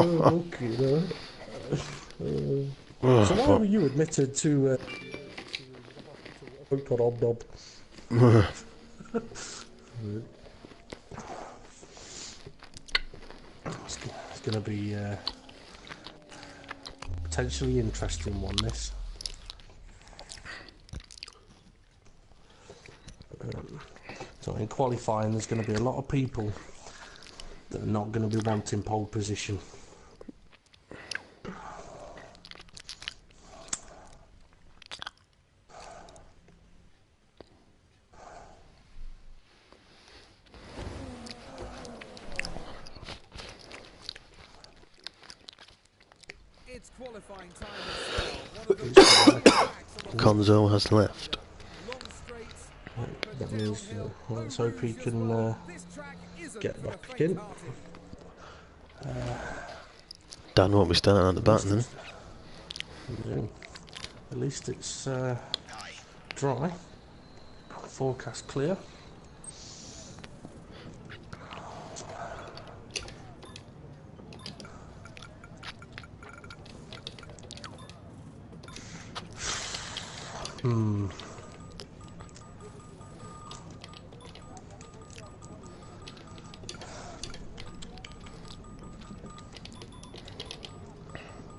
Okay, no. So why were you admitted to on Ob? It's going to be potentially interesting one. This. So in qualifying, there's going to be a lot of people that are not going to be wanting pole position. It's qualifying time as well. Conzo has left. That means let's hope he can get back in. Dan won't be starting at the back then. At least it's dry. Forecast clear.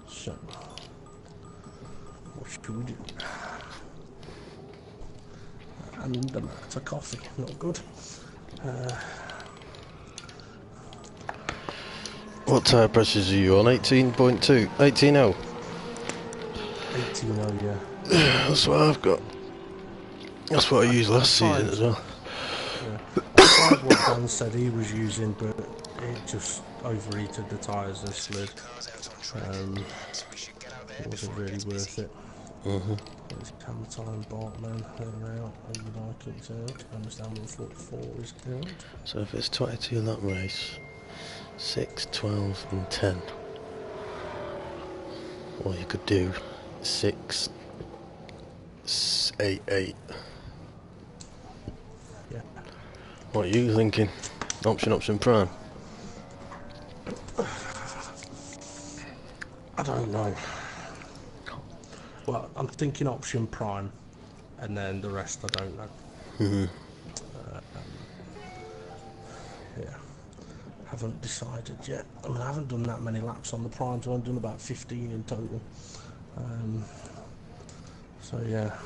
So, what should we do? And the amount of coffee, not good. What tyre pressures are you on? 18.2? 18.0? 18.0, yeah. That's what I've got. That's what I used last season as well. Yeah. I tried what Dan said he was using, but it just overheated the tyres and slid. It wasn't really worth it. It's camera time, Bartman, they're out, and you like it's out. I understand what foot 4 is out. So if it's 22 in that race, 6, 12 and 10. Or you could do 6, 8, 8. Yeah. What are you thinking? Option prime? I don't know. Well, I'm thinking option prime, and then the rest I don't know. Yeah, haven't decided yet. I mean, I haven't done that many laps on the prime, so I've done about 15 in total. So yeah.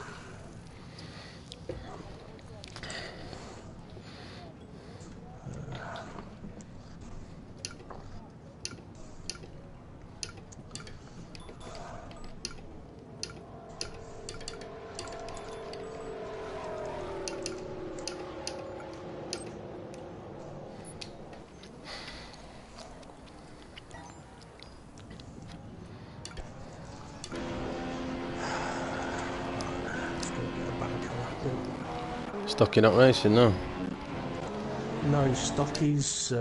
Stocky not racing, no? No, Stocky's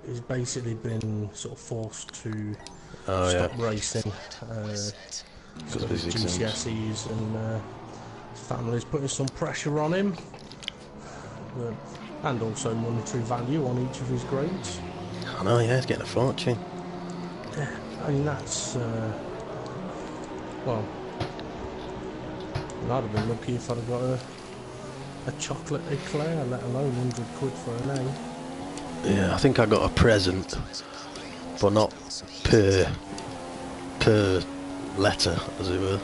he's basically been sort of forced to stop racing because of his GCSEs, and family's putting some pressure on him, and also monetary value on each of his grades. I know, yeah, he's getting a fortune. Yeah, I mean that's well, I'd have been lucky if I'd have got a chocolate eclair, let alone 100 quid for an A. Yeah, I think I got a present, but not per letter, as it were.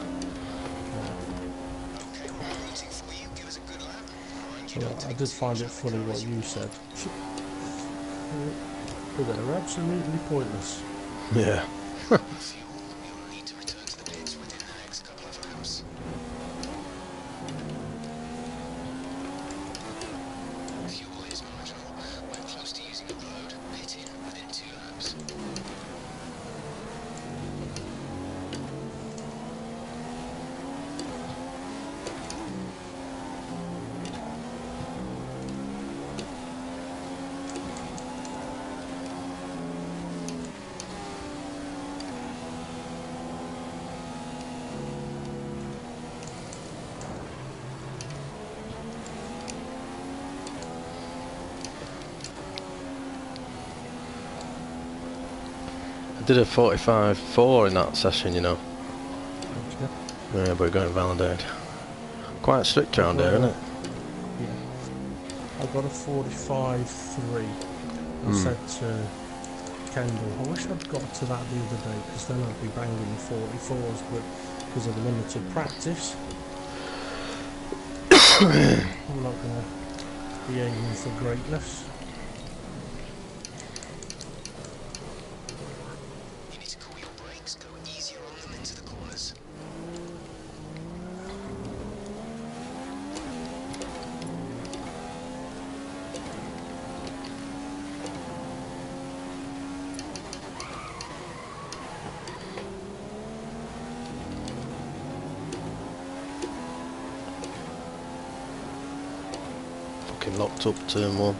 Well, I did find it funny what you said. But they're absolutely pointless. Yeah. did a 45.4 in that session, you know. Okay. Yeah, but we got it validated. Quite strict around there, isn't it? Yeah. I got a 45.3. I said to Kendall, I wish I'd got to that the other day, because then I'd be banging 44s, but because of the limited practice, I'm not going to be aiming for greatness. You need to cool your brakes, go easier on them into the corners. Fucking locked up turn 1.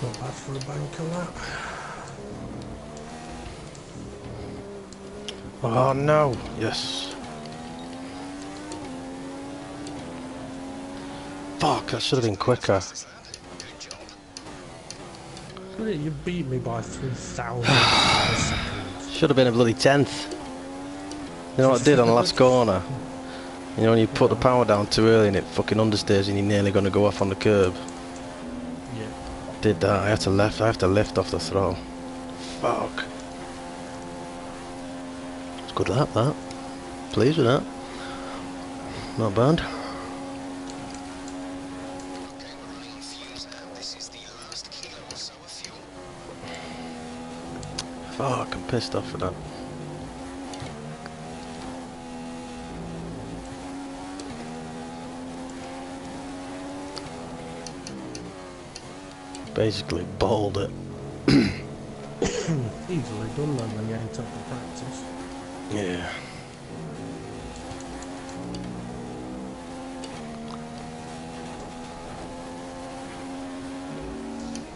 Not bad for a banker lap. Oh no! Yes! Fuck, that should have been quicker. Good job. You beat me by 3,000 seconds. Should have been a bloody 10th. You know what I did on the last corner? You know when you put the power down too early and it fucking understeers and you're nearly going to go off on the curb? Yeah. Did that, I have to lift off the throttle. Fuck. It's a good lap, that. Pleased with that. Not bad. Okay, we're running on fumes now. This is the last kilo or so of fuel. Fuck, I'm pissed off for that. Basically balled it. Easily done though when you ain't up for practice. Yeah.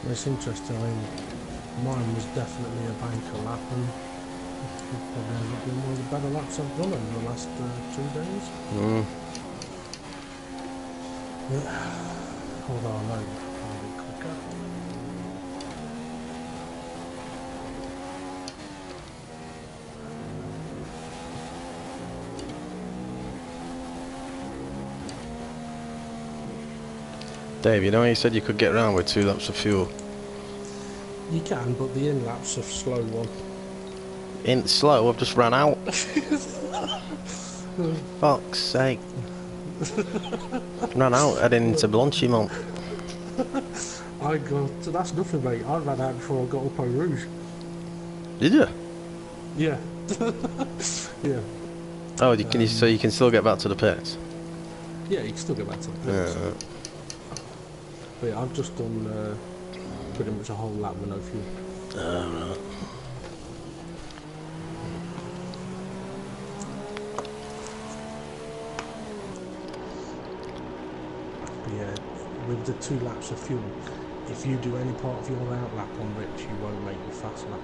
It's interesting, I mean, mine was definitely a banker lap and it probably ended up being one of the better laps I've done over the last 2 days. Yeah. Although I know I'll be quicker. Dave, you know you said you could get around with 2 laps of fuel? You can, but the in lap's a slow one. Ain't slow, I've just ran out. Fuck's sake. Ran out heading into Blanchimont. I got, that's nothing mate, I ran out before I got up on Rouge. Did you? Yeah. Yeah. Oh, so you can still get back to the pits? Yeah, you can still get back to the pits. Yeah. But yeah, I've just done pretty much a whole lap with no fuel. Right. But yeah, with the 2 laps of fuel, if you do any part of your out lap on Rich, you won't make your fast lap.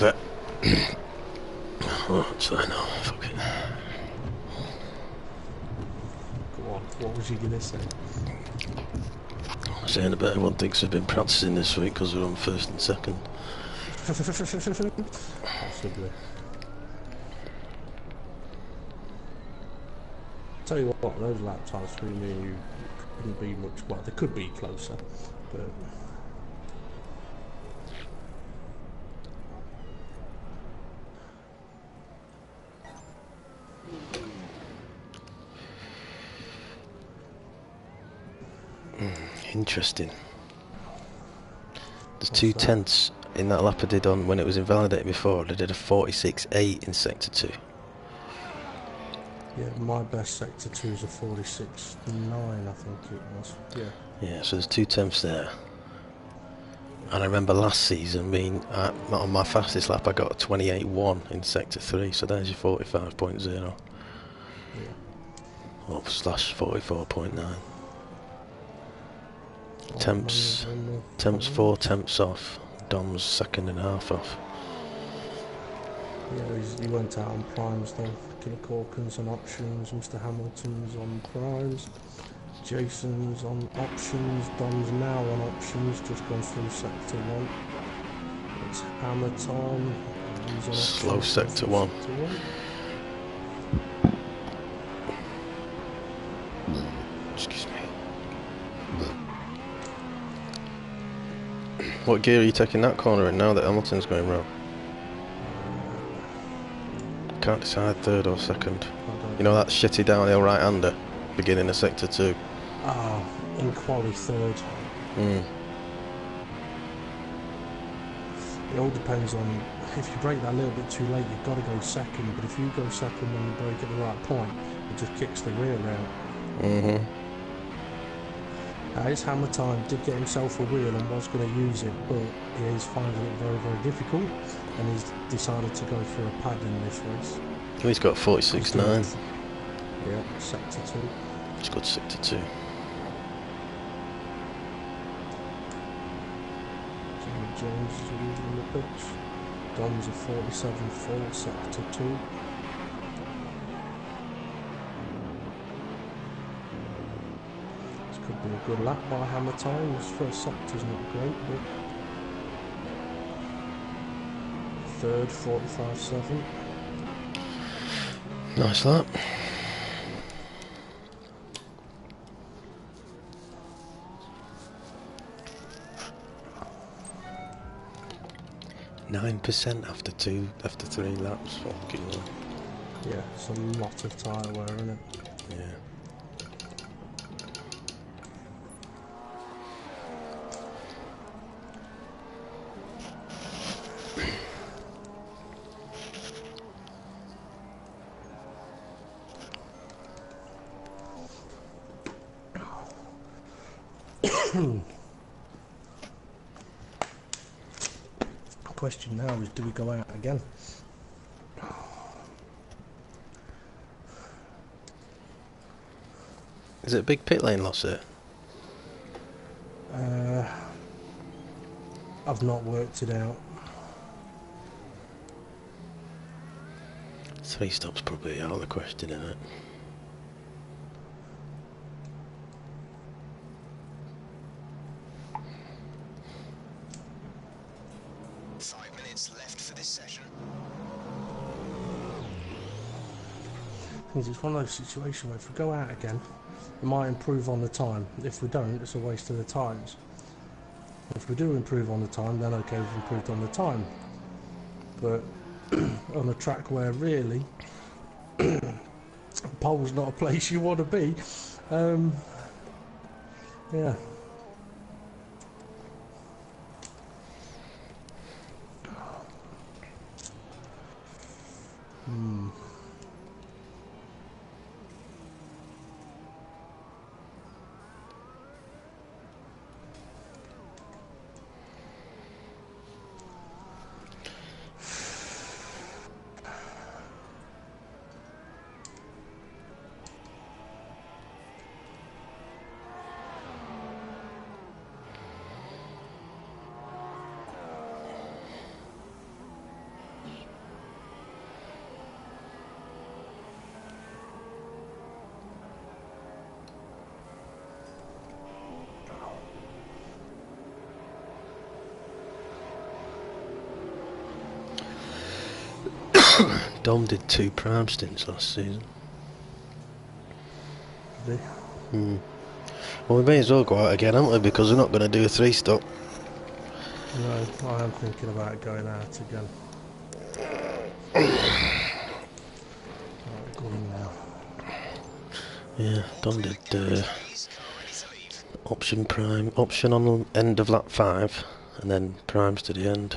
bit. What's that now? Fuck it. Go on, what was you going to say? I'm saying about everyone thinks they've been practicing this week because we're on first and second. Possibly. Tell you what, those lap times between me and you couldn't be much, well, they could be closer, but... Interesting. There's What's 2 that? tenths in that lap I did on when it was invalidated before. I did a 46.8 in sector 2. Yeah, my best sector 2 is a 46.9, I think it was. Yeah. Yeah, so there's 2 tenths there. And I remember last season being on my fastest lap I got a 28.1 in sector 3, so there's your 45.0. Yeah. Or slash 44.9. Temps 4 temps off. Dom's 2.5 off. Yeah, he went out on primes though. Killer Corkins on options, Mr. Hamilton's on primes, Jason's on options, Dom's now on options, just gone through sector 1. It's hammer time, he's on Slow options, sector 1. Sector 1. Excuse me. What gear are you taking that corner in now that Hamilton's going round? Can't decide third or second. You know that shitty downhill right-hander, beginning of sector 2? Ah, in quali third. Mm. It all depends on, if you brake that a little bit too late, you've got to go second, but if you go second when you brake at the right point, it just kicks the rear out. Mm-hmm. His hammer time did get himself a wheel and was going to use it, but he is finding it very, very difficult, and he's decided to go for a pad in this race. Oh, he's got 46.9. Yeah, sector 2. He's got sector 2. Jimmy Jones is leading the pitch. Dom's a 47.4, sector 2. Could be a good lap by hammer time. His first sector's not great, but third 45.7. Nice lap. %, after 3 laps. Fucking hell. Yeah, it's a lot of tyre wear, isn't it? Yeah. The question now is, do we go out again? Is it a big pit lane loss here? I've not worked it out. 3 stops probably out of the question, isn't it? Left for this session. It's one of those situations where if we go out again, we might improve on the time. If we don't, it's a waste of the tyres. If we do improve on the time, then okay, we've improved on the time. But on a track where really pole's not a place you want to be, yeah. Dom did 2 prime stints last season. Did he? Well, we may as well go out again, haven't we? Because we're not going to do a 3-stop. No, I am thinking about going out again. Right, going now. Yeah, Dom did option on the end of lap 5, and then primes to the end.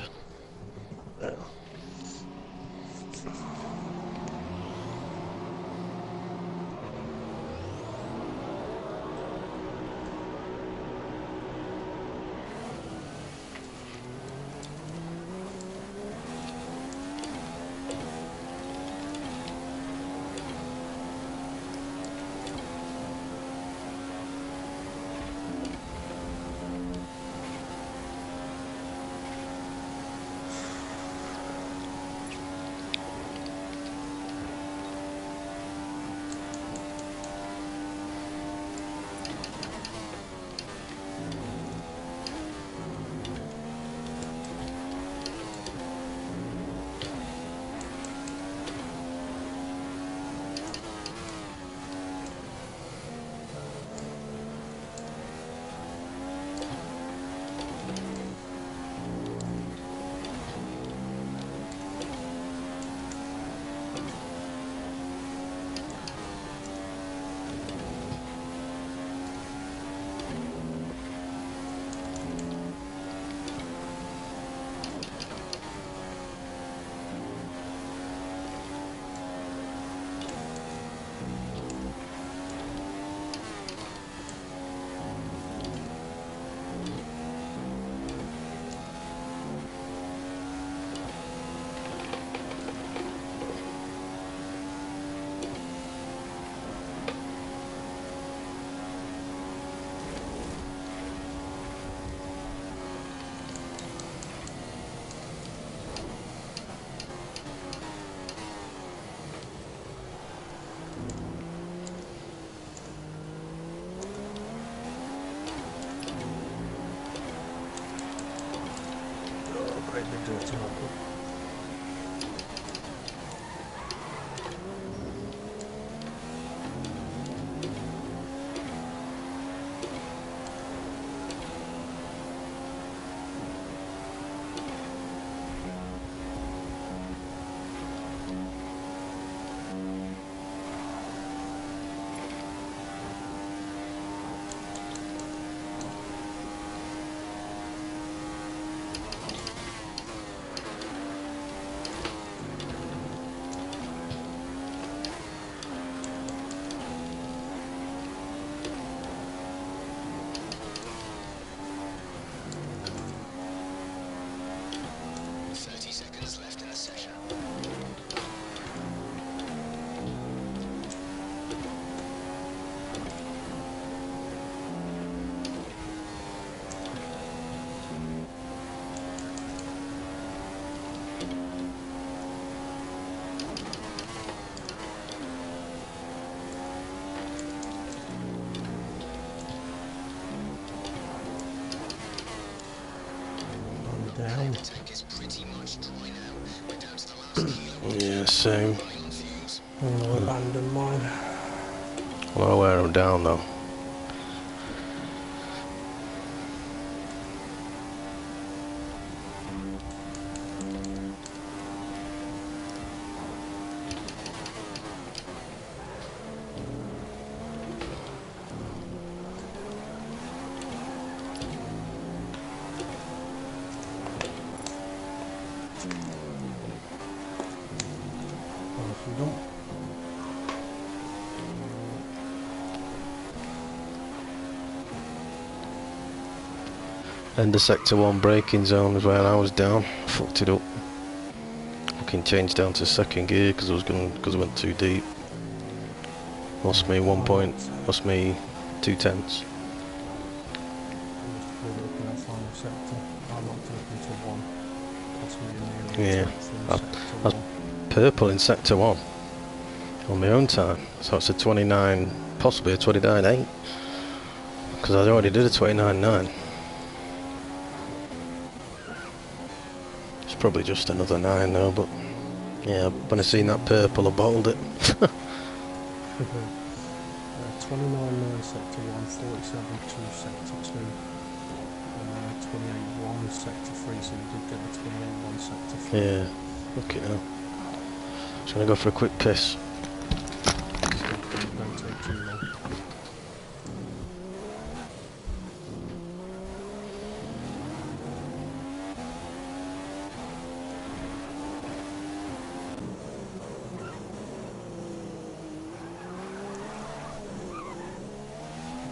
Great big dirty one. Down. Yeah, same. I'll abandon mine. Well, I'll wear them down though. Off we go. End of sector 1 braking zone is where I was down. Fucked it up. Fucking changed down to second gear because I went too deep. Lost me 1 point. Lost me 2/10. Yeah, I was purple in sector 1 on my own time, so it's a 29, possibly a 29.8, because I already did a 29.9. It's probably just another 9 though, but Yeah, when I seen that purple, I bottled it. 29 sector 1, 47 2 sector 2, and 28 1 sector 3, so you did get the 28 1 sector 3. Yeah, okay now. Just gonna go for a quick piss. Don't take too long.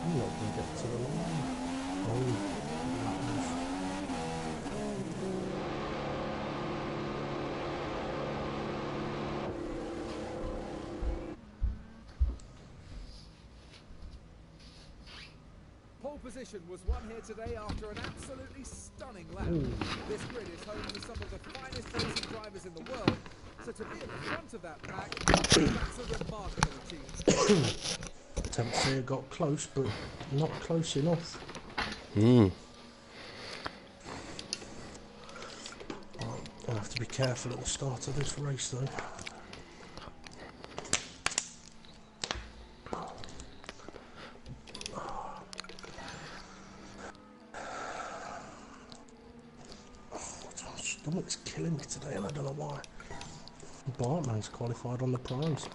I'm not going to get to the line. Oh, that was... Pole position was won here today after an absolutely stunning lap. This grid is home to some of the finest racing drivers in the world, so to be at the front of that pack, that's a remarkable achievement. Attempt here got close, but not close enough. I'll have to be careful at the start of this race though. My stomach's killing me today and I don't know why. Bartman's qualified on the primes.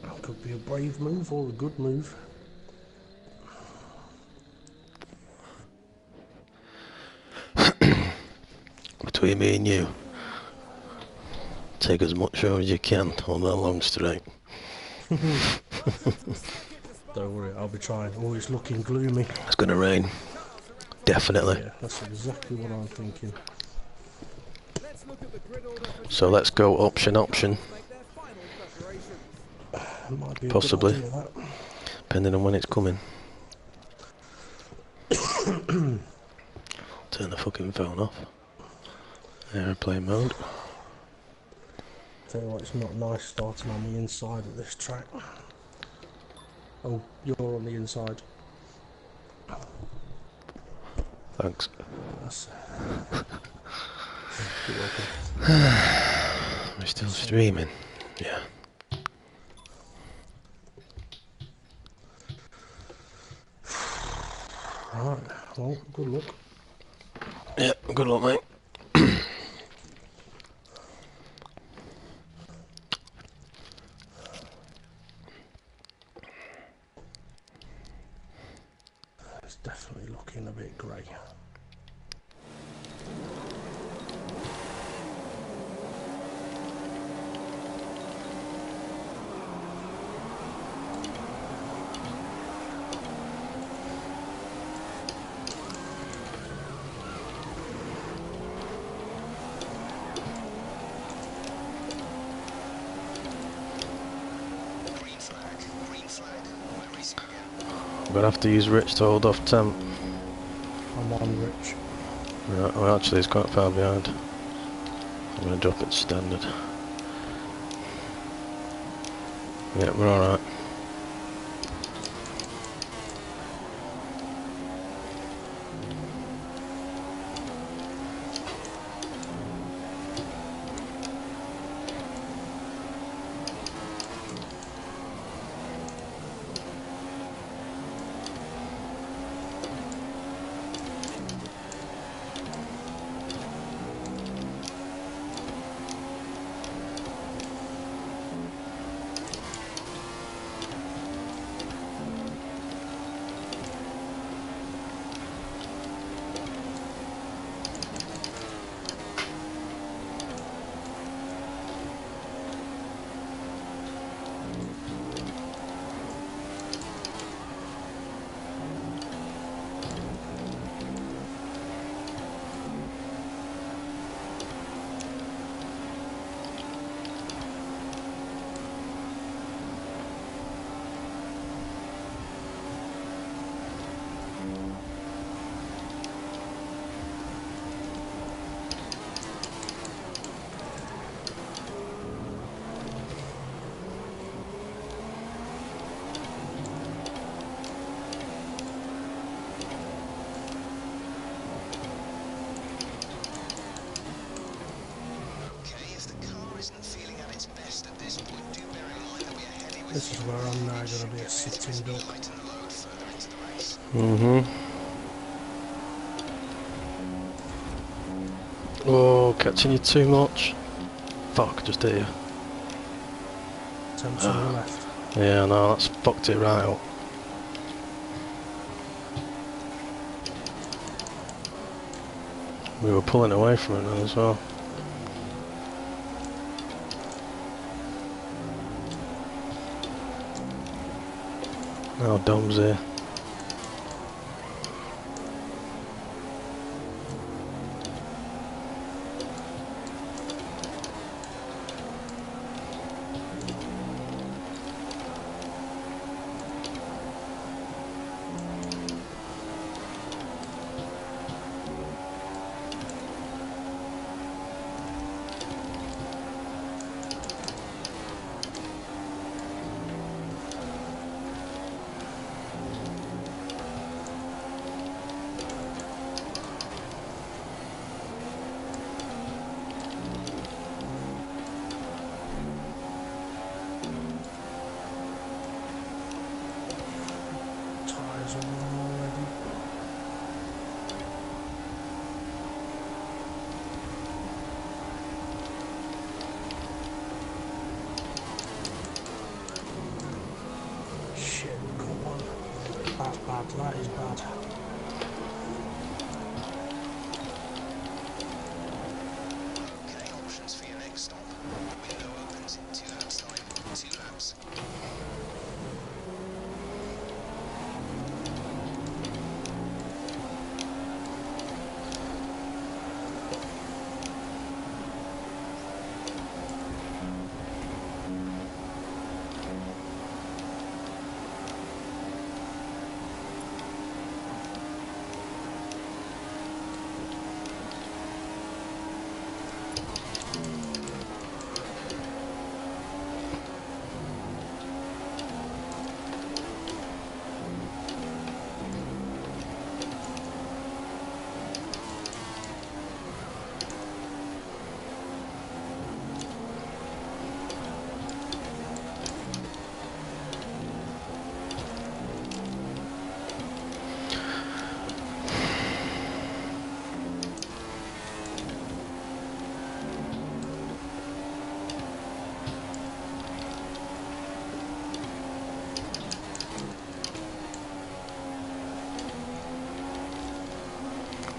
That could be a brave move or a good move. Between me and you, take as much show as you can on that long straight. Don't worry, I'll be trying. Oh, it's looking gloomy. It's gonna rain. Definitely. Yeah, that's exactly what I'm thinking. So let's go option. Might be a Possibly. good idea, that. Depending on when it's coming. Turn the fucking phone off. Airplane mode. Tell you what, it's not nice starting on the inside of this track. Oh, you're on the inside. Thanks. That's... You're welcome. We're still streaming. Yeah. Right, well, good luck. Yeah, good luck, mate. It's definitely looking a bit grey. I'm gonna have to use Rich to hold off temp. I'm on Rich. Right, well actually it's quite far behind. I'm gonna drop it standard. Yeah, we're alright. This is where I'm now going to be a sitting duck. Oh, catching you too much. Fuck, just hit you. Temps on your left. Yeah, no, that's fucked it right up. We were pulling away from it then as well. Now Dom's here. Tyres are on already. Shit, got one. That's bad, that is bad. Okay, options for your next stop. Window opens in 2 laps time. 2 laps.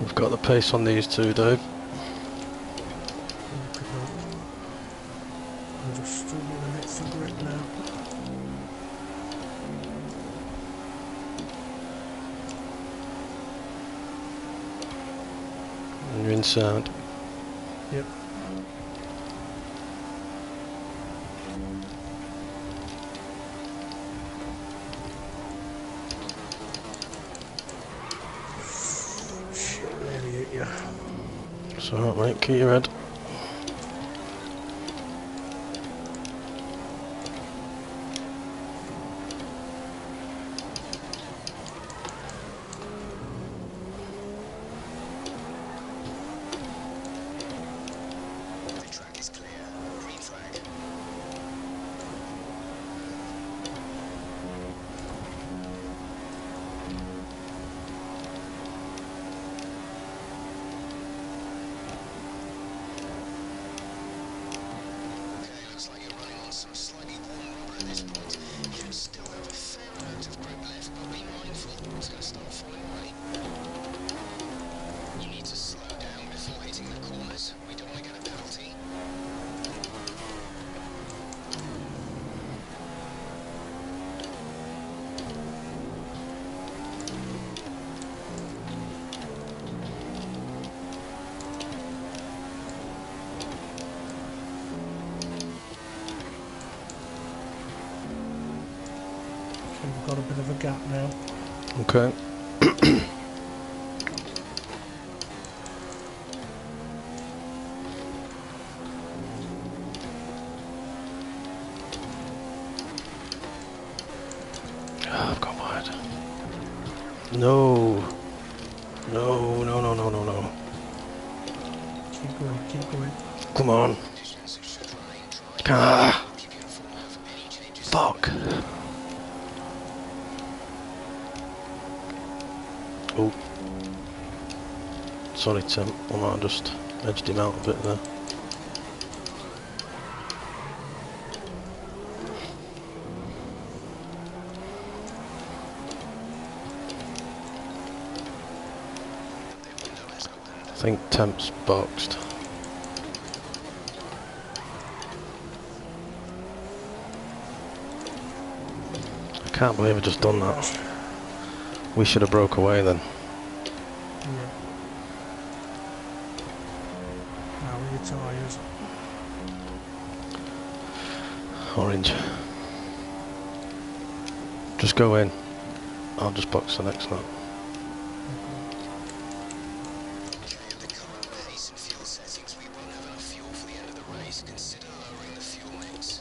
We've got the pace on these two, Dave. I'm just struggling a bit for grip now. And you're inside. Yep. Shit, nearly hit you. It's alright, mate. Keep your head. The track is clear. Green flag. Okay, looks like you're running on some slightly warm rubber at this point. You should still have a fair amount of grip left, but be mindful. It's going to start falling away. You need to slow down before hitting the corners. We don't want to get a penalty. Okay, we've got a bit of a gap now. Okay. Ah, I've gone wide. No. No, no, no, no, no, no. Keep going, keep going. Come on. Conditions should remain dry. Ah. Keep you informed of any changes Fuck. Oh. Sorry, Tim. Well, I just edged him out a bit there. I think Temp's boxed. I can't believe I just done that. We should have broke away then. Yeah. How are your tyres? Orange. Just go in. I'll just box the next lap. At the current pace and fuel settings, we won't have enough fuel for the end of the race. Consider lowering the fuel mix.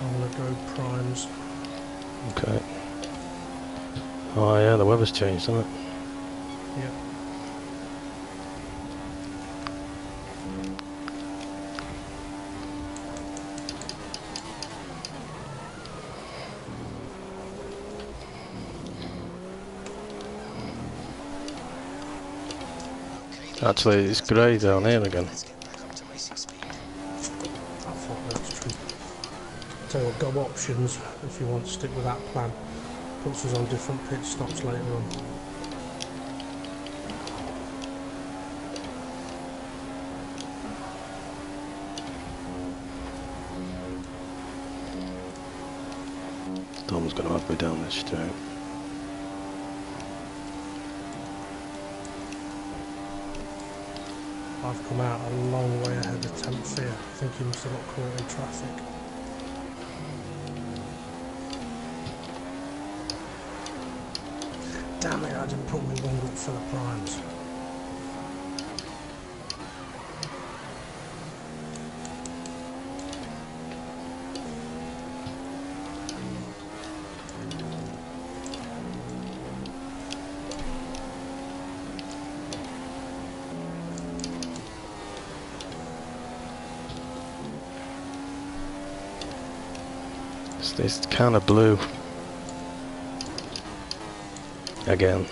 I'm gonna go primes. Okay. Oh yeah, the weather's changed, hasn't it? Yeah. Actually, it's grey down here again. Let's get back up to racing speed. I thought that's true. Tell you what, go options if you want to stick with that plan. Puts us on different pit stops later on. Dom's gonna have me down this straight. I've come out a long way ahead of Temp here. I think he must have got caught in traffic. Damn it, I didn't put my wing up for the primes. It's kind of blue. Again.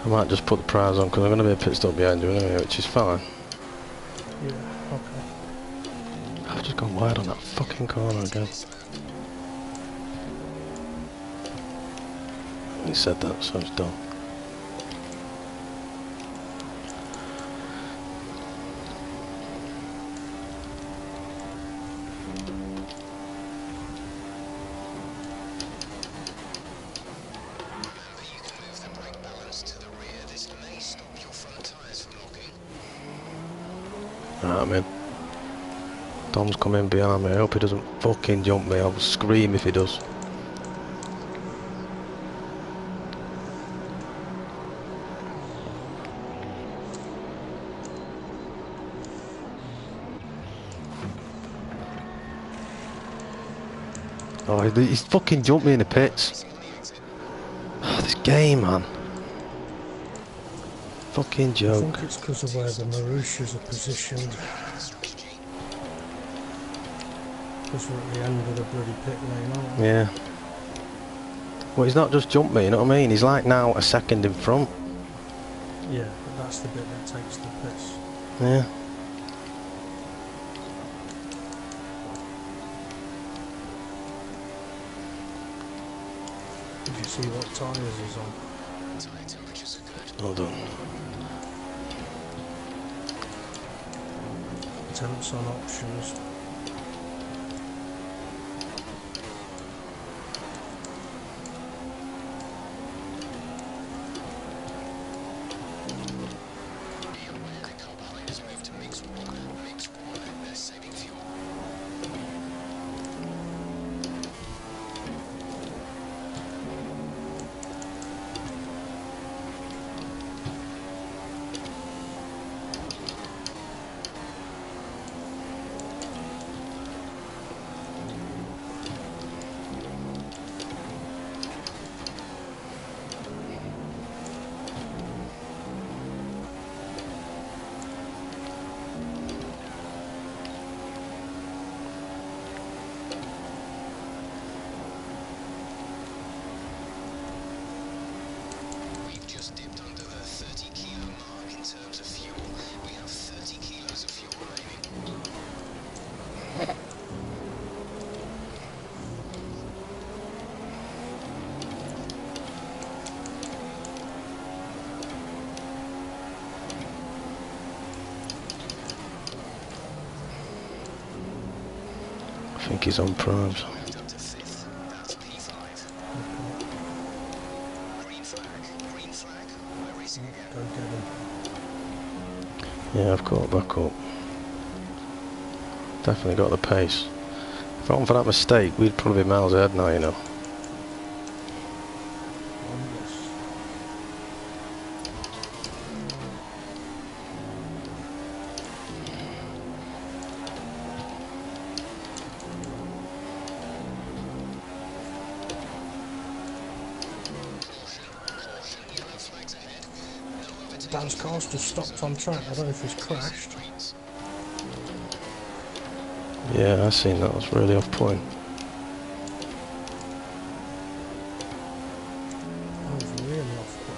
I might just put the prize on because I'm going to be a pit stop behind you anyway, which is fine. Yeah, okay. I've just gone wide on that fucking corner again. He said that, so it's done. Remember, you can move the brake balance to the rear. This may stop your front tyres from locking. Alright, I'm in. Tom's coming behind me. I hope he doesn't fucking jump me. I'll scream if he does. Oh, he's fucking jumped me in the pits. Oh, this game, man. Fucking I joke. think it's because of where the Marussias are positioned. Because we're at the end of the bloody pit lane, aren't we? Yeah. Well, he's not just jumped me, you know what I mean? He's like now a second in front. Yeah, but that's the bit that takes the piss. Yeah. Did you see what tyres he's on? Tyre temperatures are good. Well done. temps on options. I think he's on primes. Don't get him. Yeah, I've caught back up. Definitely got the pace. If it wasn't for that mistake, we'd probably be miles ahead now, you know. Dan's car's just stopped on track. I don't know if he's crashed. Yeah, I seen that. Was really off point. That was really off point.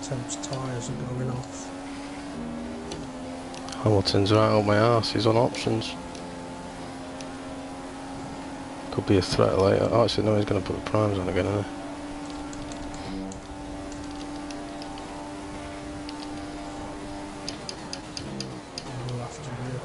Temps tyres are going off. Hamilton's right up my arse. He's on options. Could be a threat later. Oh, actually, no, he's going to put the primes on again, isn't he? We'll have to, yeah.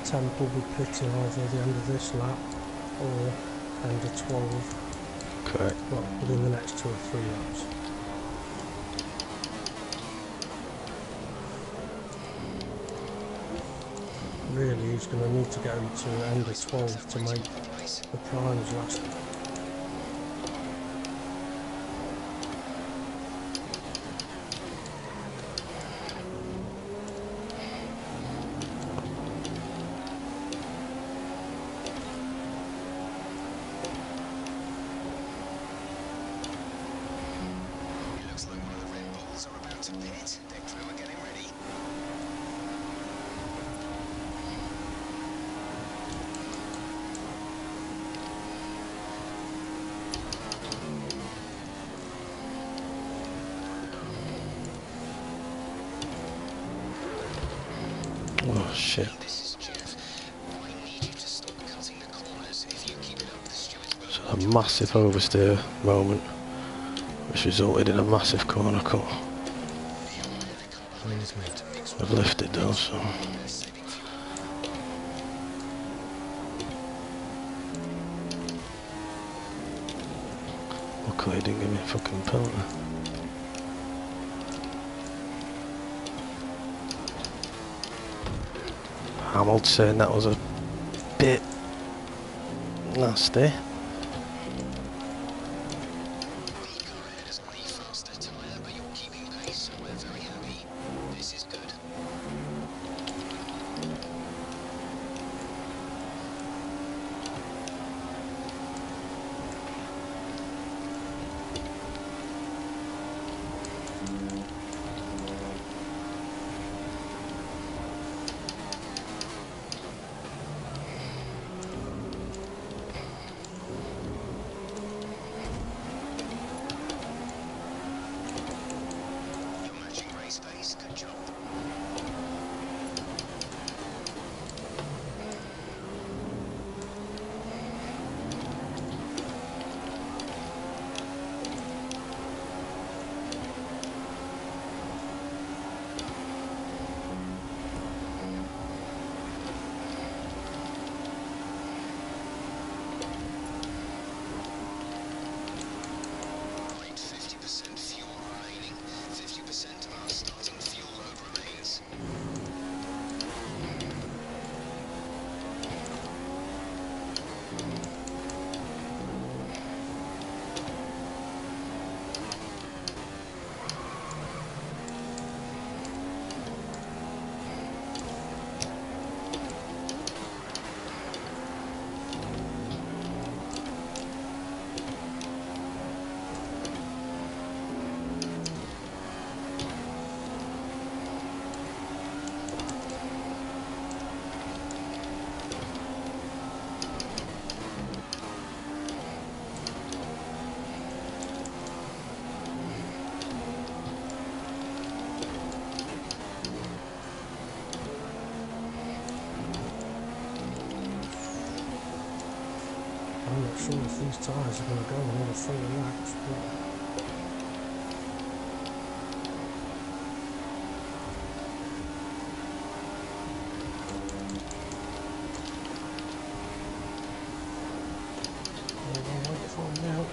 10th will be pitting either at the end of this lap or end of 12. Correct. Well, within the next 2 or 3 laps. Really, he's going to need to go to end of 12 to make the primes last. Looks like one of the Red Bulls are about to pit. Their crew are getting ready. Oh shit. This is Jeff. I need you to stop cutting the corners. If you keep it up, the stewards will So a massive oversteer moment, which resulted in a massive corner cut. I've lifted though, so luckily he didn't give me a fucking penalty. Hamilton saying that was a bit nasty. is on the faster tyre, but you're keeping pace, so we're very happy. This is good. You're matching race pace. Good job. Right, 50% fuel remaining. 50% of our starting fuel load remains. I'm not sure if these tyres are going to go another 4 laps, but I'll wait for them now.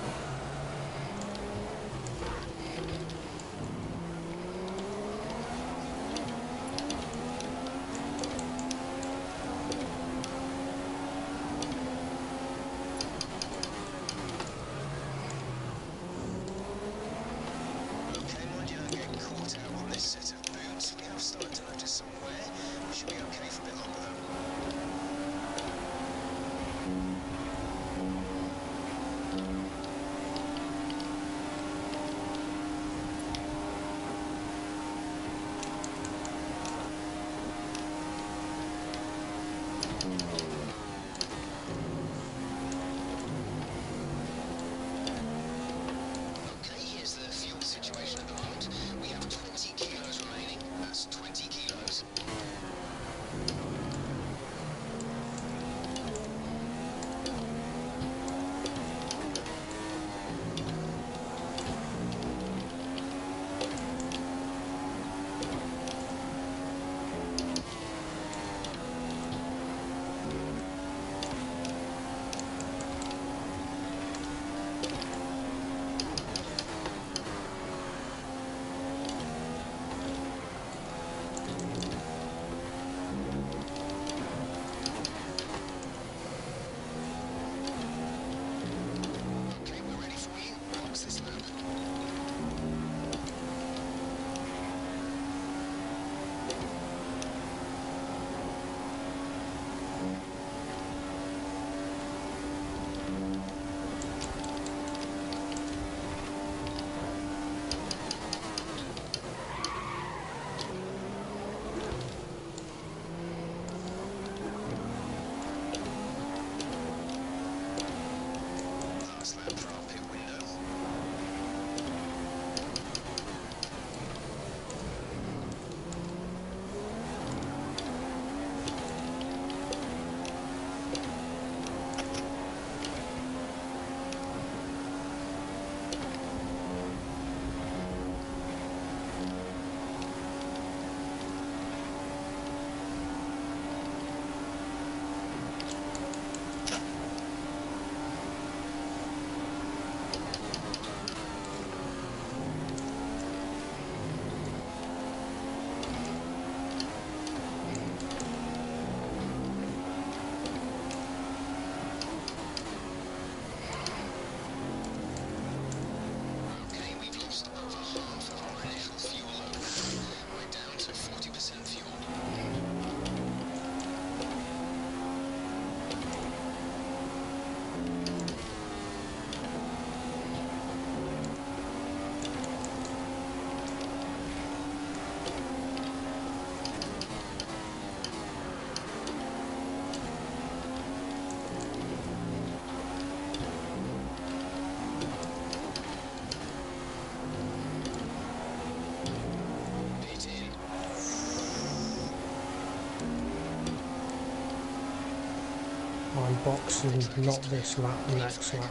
I'm boxing, not this lap, next lap.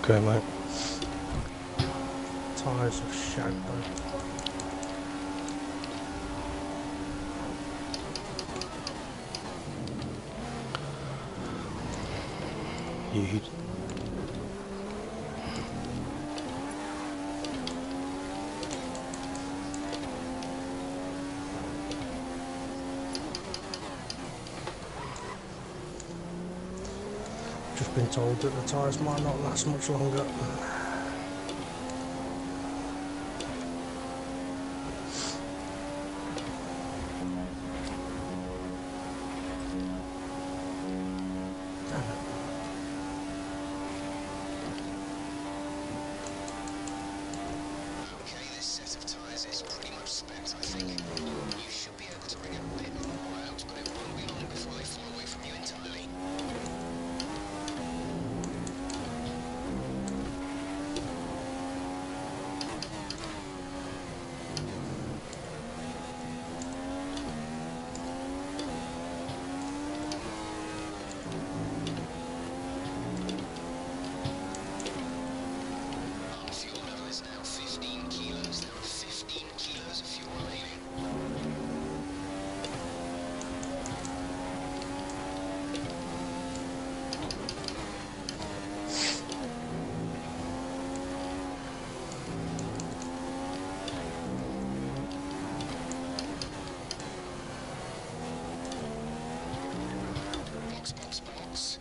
Okay, mate. Tyres are shagged though. You. Just been told that the tyres might not last much longer. Okay, this set of tyres is pretty much spec, I think. You should be able to bring a bit more out, but it won't be long before they fall away from you entirely. Our fuel level is now 15 kilos. There are 15 kilos of fuel remaining. Box, box, box.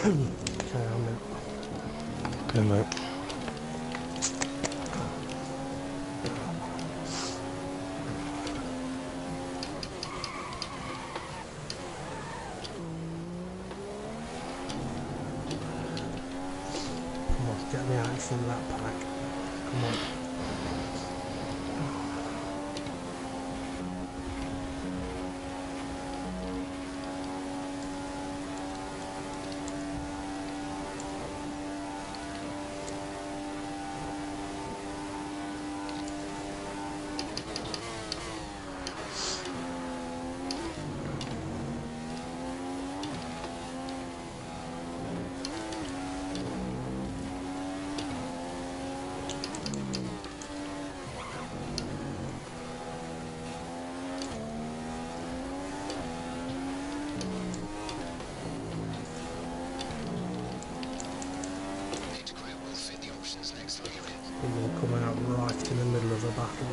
Okay, I'm in. Okay, mate. Come on, get me out from that pack. Come on. Pit grip will fit the options next time you're in. People coming out right in the middle of a battle.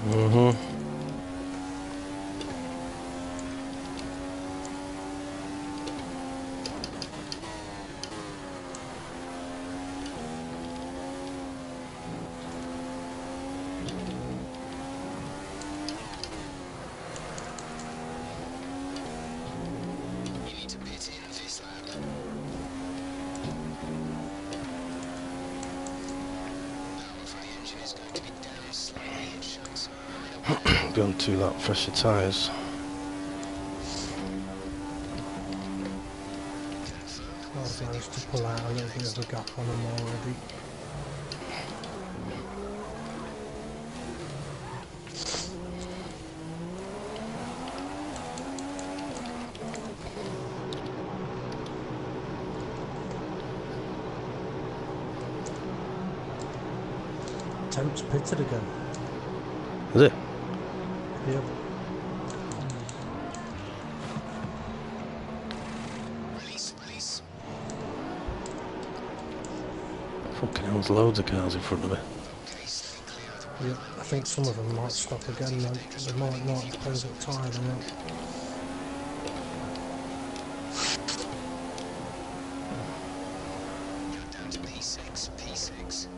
Mm-hmm. You need to pit in this lap. Power from the engine is going to be down slightly. It shows right away. Be on 2 lap fresher tyres. I've managed to pull out a little bit of a gap on them already. Temp's pitted again. Is it? Yep. Release, release. Fucking hell, there's loads of cars in front of me. Okay, stay clear of the Yep. I think some of them might stop again though. They might not, depends what tyre they're on. Go down to P6, P6.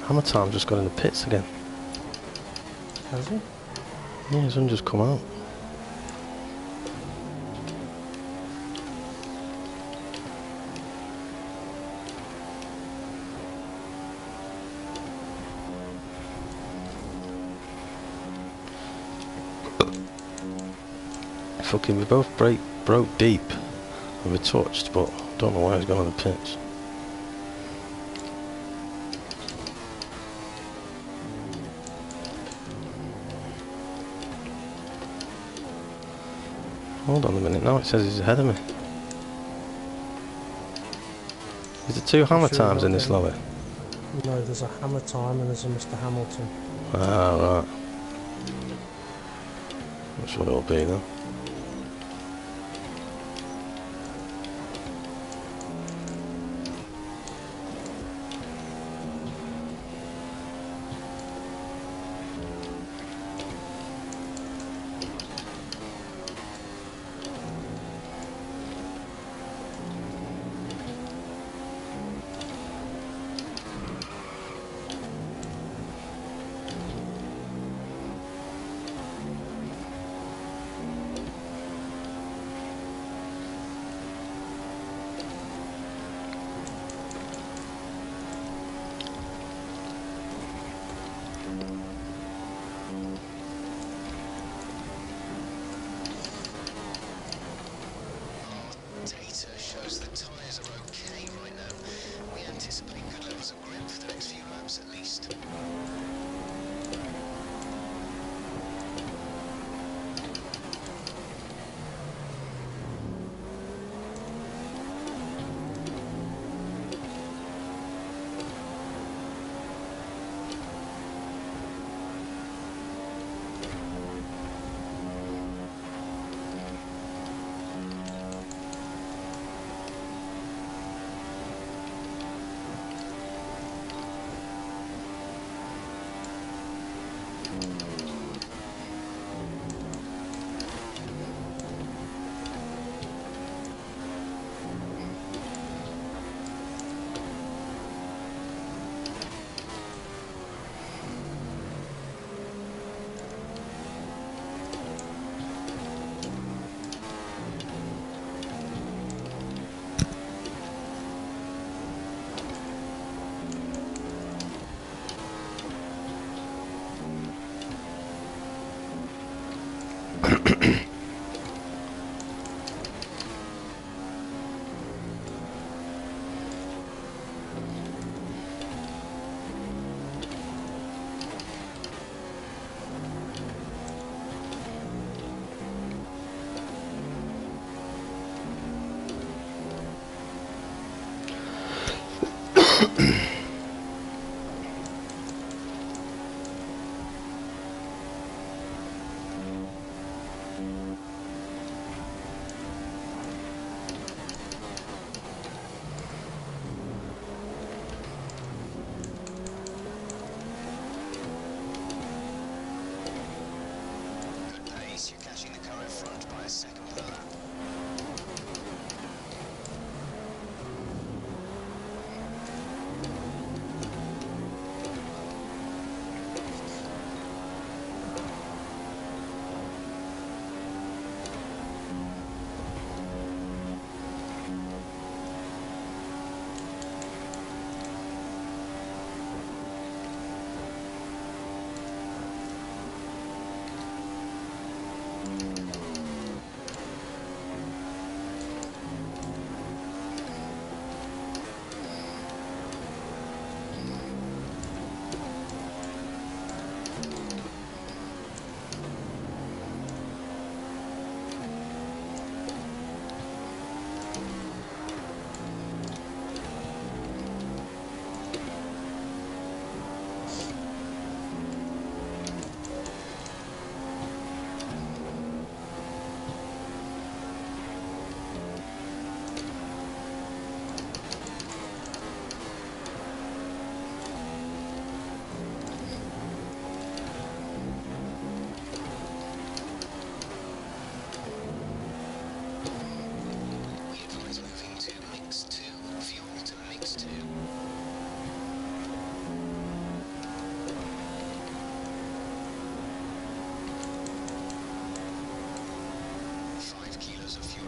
Hammer Time just got in the pits again. Has he? Yeah, he's only just come out. Fucking, we both broke deep and we touched, but don't know why he's gone on the pitch. Hold on a minute, now it says he's ahead of me. Is there two hammer times in this lobby? No, there's a Hammer Time and there's a Mr. Hamilton. Ah, right. That's what it'll be then. Data shows the tyres are okay right now. We anticipate good levels of grip for the next few laps at least.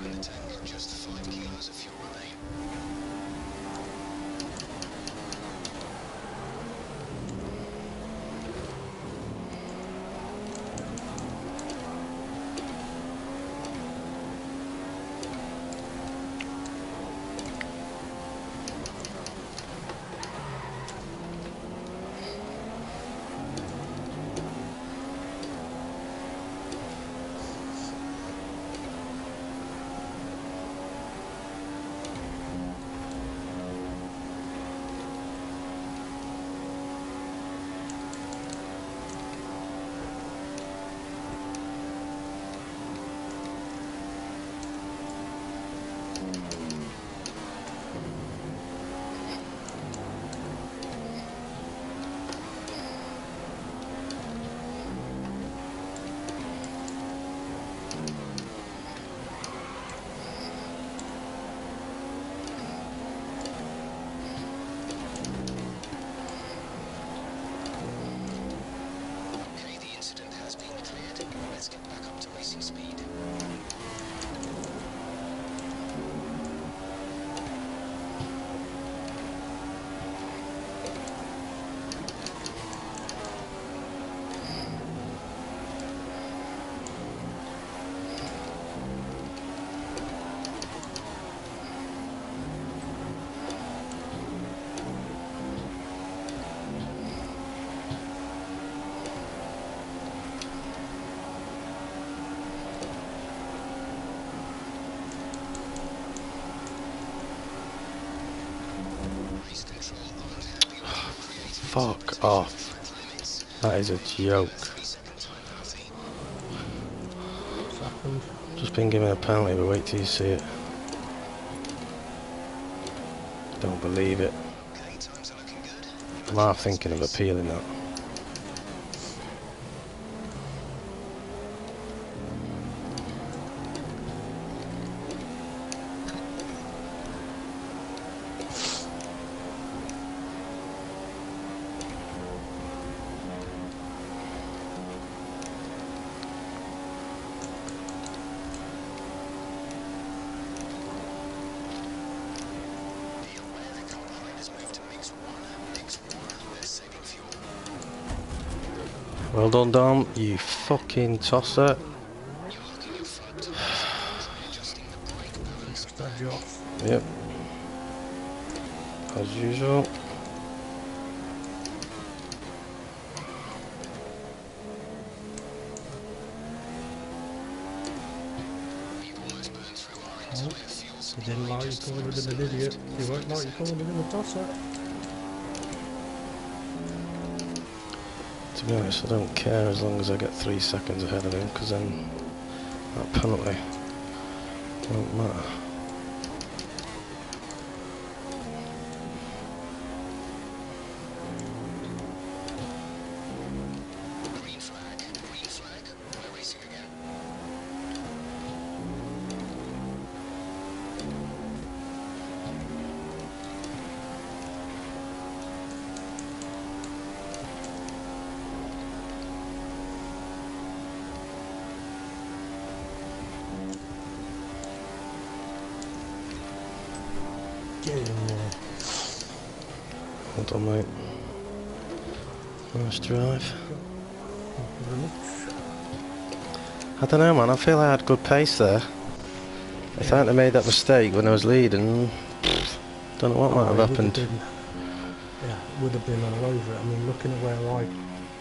fuel in the tank, just 5 kilos of fuel remain. Fuck off. That is a joke. What's happened? Just been given a penalty, but wait till you see it. Don't believe it. I'm half thinking of appealing that. Well done, Dom, you fucking tosser. Start you off. Yep. As usual. He didn't like you calling him an idiot. He won't like you calling him a tosser. To be honest, I don't care as long as I get 3 seconds ahead of him, because then that penalty won't matter. Green flag, we're racing again. Get in there. Well done, mate. Nice drive. I don't know, man. I feel I had good pace there. If I hadn't made that mistake when I was leading, don't know what might have happened. Yeah, it would have been all over it. I mean, looking at where I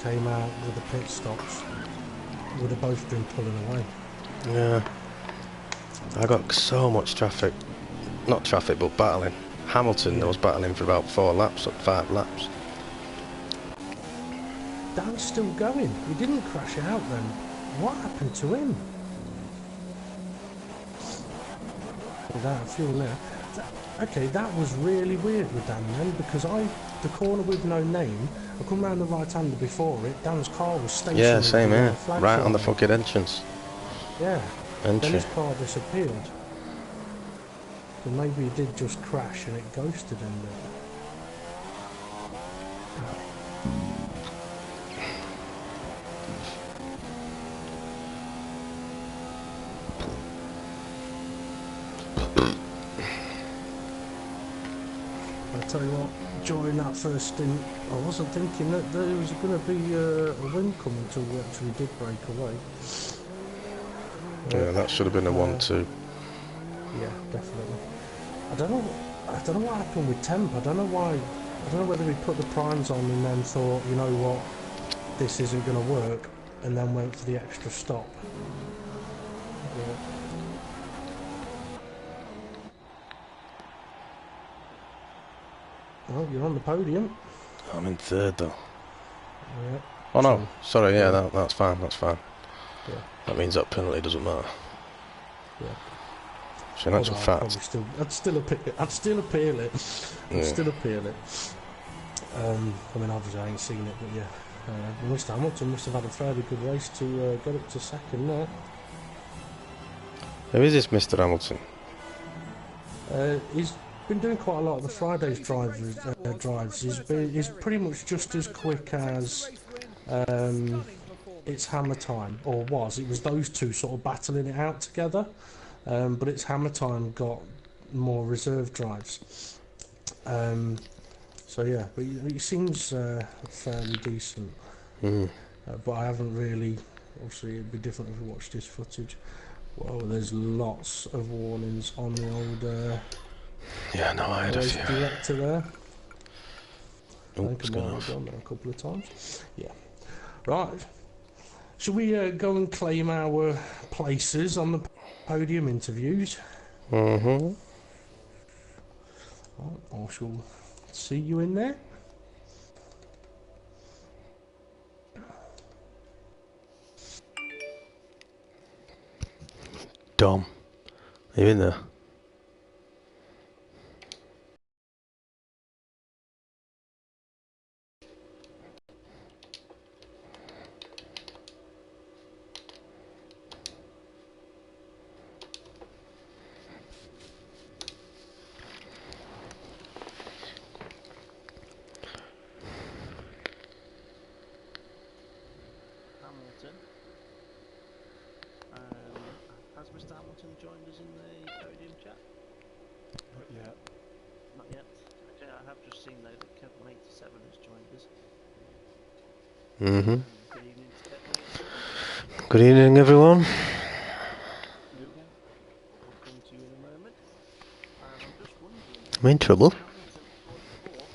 came out with the pit stops, would have both been pulling away. Yeah. I got so much traffic. Not traffic, but battling. Hamilton, I was battling for about 4 laps, or 5 laps. Dan's still going. He didn't crash out then. What happened to him? Without fuel now. Okay, that was really weird with Dan then, because the corner with no name, I come round the right hander before it, Dan's car was stationed. Yeah, same here. Right on the fucking entrance. Yeah. Entry. Then his car disappeared. So maybe he did just crash and it ghosted him then. tell you what, during that first stint, I wasn't thinking that there was going to be a win coming until we actually did break away. Yeah, that should have been a 1-2. Yeah, definitely. I don't know what happened with Temp. I don't know whether he put the primes on and then thought, you know what, this isn't going to work, and then went for the extra stop. Yeah. Well, you're on the podium. I'm in third though. Yeah. Oh no, sorry, yeah, yeah. that's fine, that's fine. Yeah. That means that penalty doesn't matter. Yeah. So in actual fact, I'd still appeal it. I'd still appeal it. I mean, obviously I ain't seen it, but yeah. Mr. Hamilton must have had a fairly good race to get up to second there. who is this Mr. Hamilton? He's been doing quite a lot of the Fridays drives. He's pretty much just as quick as It's Hammer Time, or was. It was those two sort of battling it out together, but It's Hammer Time got more reserve drives. So yeah, but he seems fairly decent. But I haven't really. Obviously, it'd be different if we watched his footage. Well, there's lots of warnings on the old Yeah, no, I had a race few. director there. I think Oops, I might have gone there a couple of times. Yeah. Right. Shall we go and claim our places on the podium interviews? Mm-hmm. Right, I shall see you in there. Dom, are you in there? Hamilton. Has Mr. Hamilton joined us in the podium chat? Not yet. Not yet. Okay, I have just seen though that Kevin87 has joined us. Mm-hmm. Good evening to Kevin87. Good evening, everyone. Welcome to you in a moment. And I'm just wondering. I'm in trouble. Hamilton 44.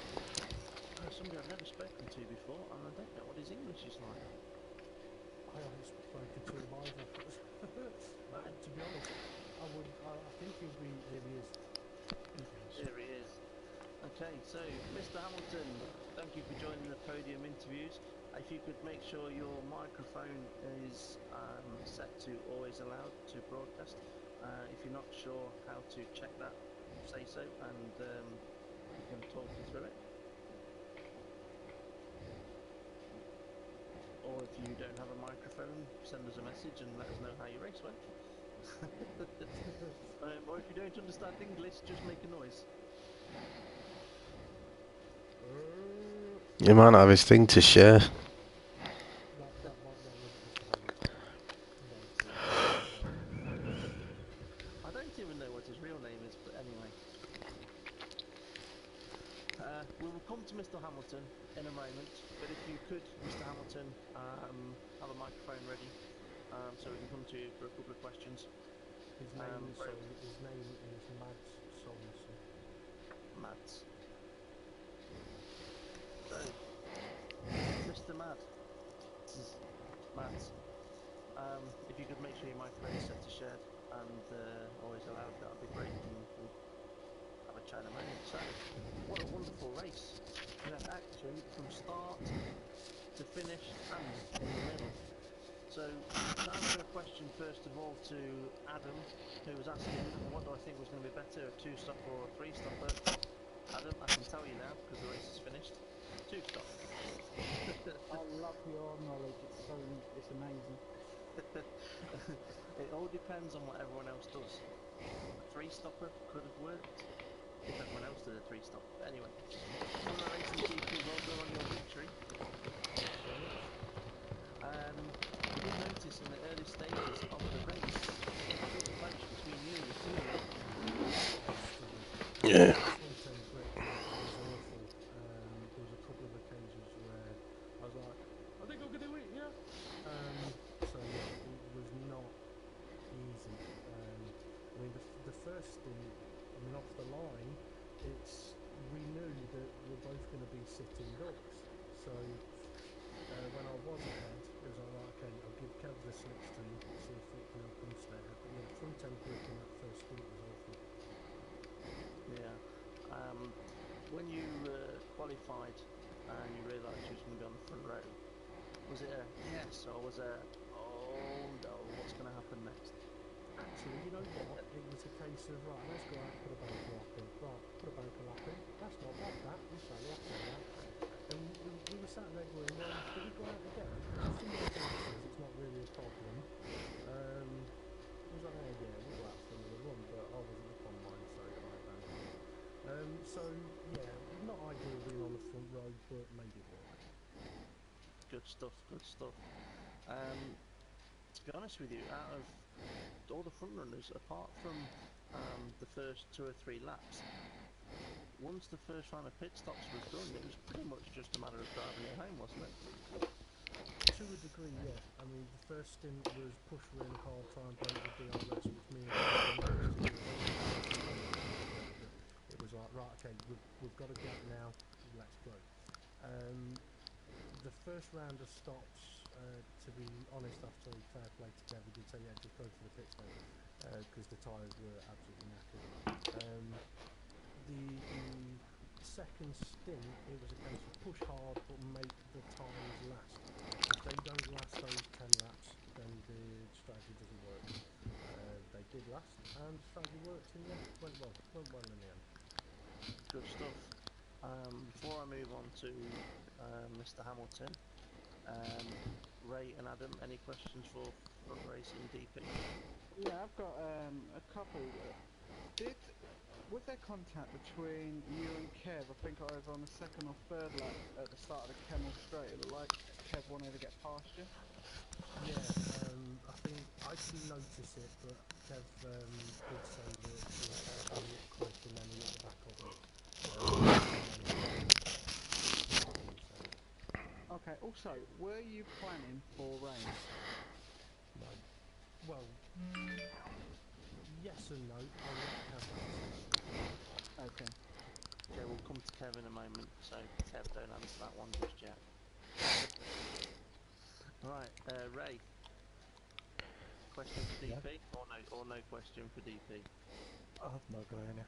Somebody I've never spoken to before, and I don't know what his English is like. I haven't spoken to him either. To be honest, I think here he is. Here he is. Okay, so Mr. Hamilton, thank you for joining the podium interviews. If you could make sure your microphone is set to always allowed to broadcast. If you're not sure how to check that, say so, and we can talk you through it. Or if you don't have a microphone, send us a message and let us know how your race went. Or if you don't understand English, just make a noise. You might not have his thing to share. I don't even know what his real name is, but anyway. We will come to Mr. Hamilton in a moment, but if you could, Mr. Hamilton, have a microphone ready, so we can come to you for a couple of questions. His name is Mads Sorensen. Mads. So, Mr. Mads, if you could make sure your microphone is set to shared and always allowed, that would be great. And we'll have a chat in a moment. So, what a wonderful race. We had action from start to finish and in the middle. So, to answer a question first of all to Adam, who was asking what do I think was going to be better, a 2-stopper or a 3-stopper. Adam, I can tell you now because the race is finished. 2-stop. I love your knowledge. It's amazing. It all depends on what everyone else does. A 3-stopper could have worked if everyone else did a 3-stop. But anyway, on the racing GP, well done on your victory. We did notice in the early stages of the race a big clash between you and the two of you. Yeah. easy. I mean, the first stint, I mean, off the line, we knew that we're both going to be sitting ducks. So when I was ahead, it was like, right, okay, I'll give Kev the slipstream, see if it can help him stay ahead. But yeah, front end grip in that first stint was awful. Yeah. When you qualified and you realised you was going to be on the front row, was it a yes or was it oh no, what's going to happen next? Actually, you know what? It was a case of, right, let's go out and put a banker lap in. Right, put a banker lap in. That's not bad, that. I'm fairly happy with that. And we were sat there going, well, do we go out again? Because if somebody passes, it's not really a problem. I was like, oh yeah, we'll go out for another run, but I wasn't up on mine, so I abandoned it. So, yeah, not ideal being on the front row, but made it work. Good stuff, good stuff. To be honest with you, out of all the front runners, apart from the first 2 or 3 laps, once the first round of pit stops was done, it was pretty much just a matter of driving it home, wasn't it? To a degree, yeah. I mean, the first stint was push really hard, try and break the DRS, which me and Kev managed to do. It was like, right, okay, we've got a gap now, let's go. The first round of stops, to be honest, after fair play to Kev, we did say, yeah, just go for the pit stop, because the tyres were absolutely knackered. The second stint, it was a case of push hard but make the tyres last. If they don't last those 10 laps, then the strategy doesn't work. They did last, and strategy worked, and yeah, went well in the end. Good stuff. Before I move on to Mr. Hamilton, Ray and Adam, any questions for front racing DP? Yeah, I've got a couple. Was there contact between you and Kev? I think I was on the second or third lap at the start of the Kemmel straight. It looked like Kev wanted to get past you. Yeah, I think I didn't notice it, but Kev did say that he looked quick and then he hit the back of me. Okay, also, were you planning for rain? No. Well, yes and no. I'll let Kev answer. Okay. Okay, we'll come to Kev in a moment, so Kev, don't answer that one just yet. Right, Ray. Question for DP, or no question for DP? I've not got any.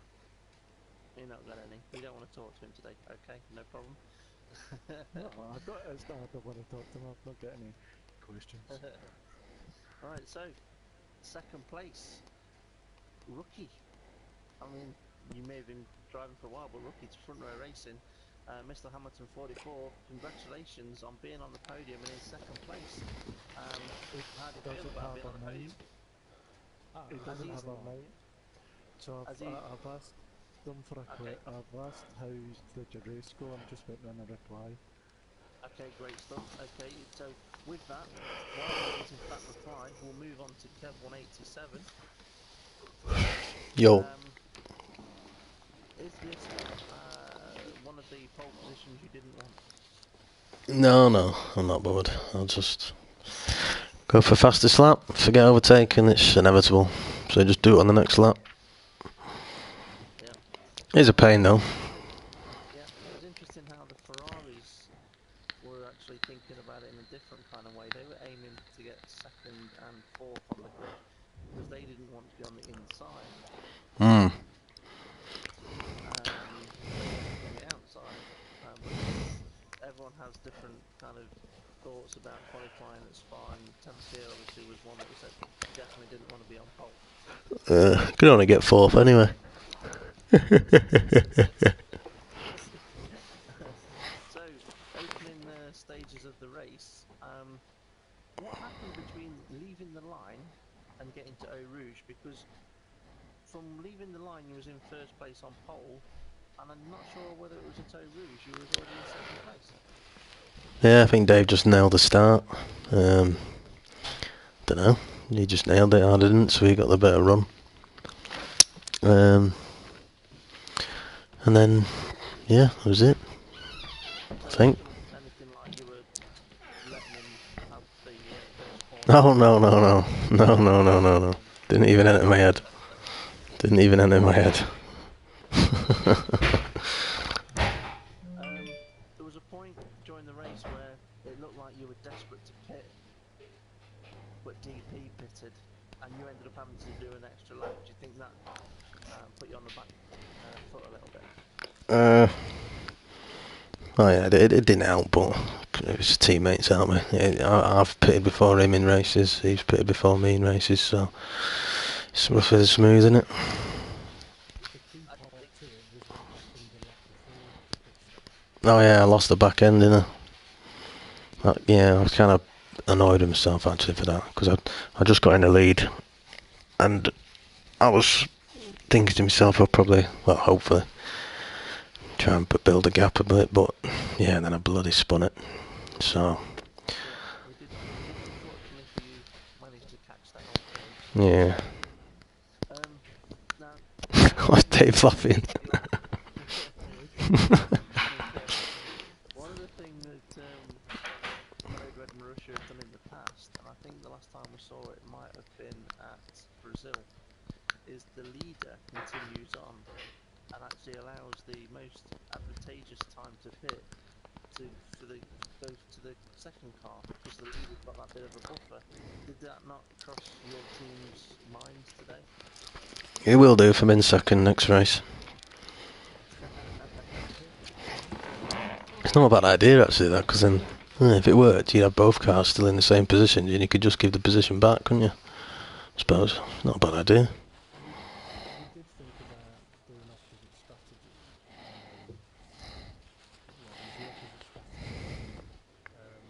You're not got any. You don't want to talk to him today. Okay, no problem. No, it's not. I don't want to talk to him. I've not got any questions. Alright, so second place, rookie. I mean, you may have been driving for a while, but rookie to front row racing. Mr. Hamilton 44, congratulations on being on the podium and in second place. How do you feel about being on the podium? It doesn't have a name. So I've asked them for a I've asked did your race go? I'm just waiting on a reply. Okay, great stuff. Okay, so with that, while we're waiting for that reply, we'll move on to Kev 187. Yo. Is this one of the pole positions you didn't want? No, I'm not bothered. I'll just go for fastest lap, forget overtaking, it's inevitable. So just do it on the next lap. Yeah. It's a pain though. Yeah, it was interesting how the Ferraris were actually thinking about it in a different kind of way. They were aiming to get second and fourth on the grid because they didn't want to be on the inside. On the outside. Everyone has different kind of thoughts about qualifying at Spa, and Tampere obviously was one that said definitely didn't want to be on pole. Could only get fourth anyway. So, opening stages of the race, what happened between leaving the line and getting to Eau Rouge? Because from leaving the line you was in first place on pole, and I'm not sure whether it was at Eau Rouge you was already in second place. Yeah, I think Dave just nailed the start. Don't know. He just nailed it. I didn't, so he got the better run. And then, yeah, that was it. I think. Anything like you were letting him have the first corner? Oh no. Didn't even enter my head. Didn't even enter my head. There was a point during the race where it looked like you were desperate to pit, but DP pitted, and you ended up having to do an extra lap. Do you think that put you on the back foot a little bit? Oh yeah, it didn't help, but it was teammates, aren't we? I've pitted before him in races, he's pitted before me in races, so it's rougher than smooth, isn't it? The key part to it was what happened the lap before the pit stop. Oh yeah, I lost the back end, didn't I? Yeah, I was kind of annoyed with myself actually for that, because I just got in the lead, and I was thinking to myself I'll probably, well hopefully, try and build a gap a bit, but yeah, then I bloody spun it, so... It did unfortunately for you, manage to catch that on film. Yeah. Now, What's Dave laughing? one of the things that Road Red and Russia have done in the past, and I think the last time we saw it might have been at Brazil, is the leader continues on and actually allows the most advantageous time to pit to go to the second car, because the leader's got that bit of a buffer. Did that not cross your team's minds today? It will do if I'm in second next race. It's not a bad idea actually, that, because then if it worked, you'd have both cars still in the same position, and you could just give the position back, couldn't you? I suppose. Not a bad idea. We did think about doing opposite strategy. What was the opposite strategy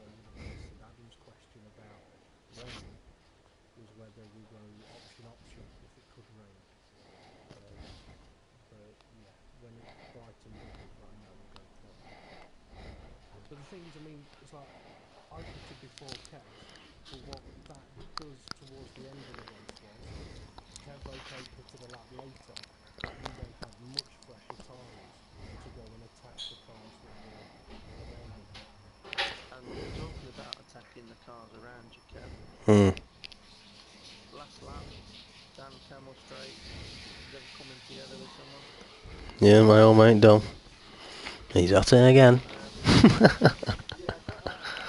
when we answered Adam's question about rain was whether we go option if it could rain. But yeah, when it brightened up, it was like, no, we'll go clear. But the thing is, I mean, it's like I pitted before Kev, but what that does towards the end of the race was Kev pitted a lap later. We then had much fresher tyres to go and attack the cars that were around him. And talking about attacking the cars around you, Kev, last lap, down Camel Straight, them coming together with someone? Yeah, my old mate Dom. He's at it again. Yeah, I got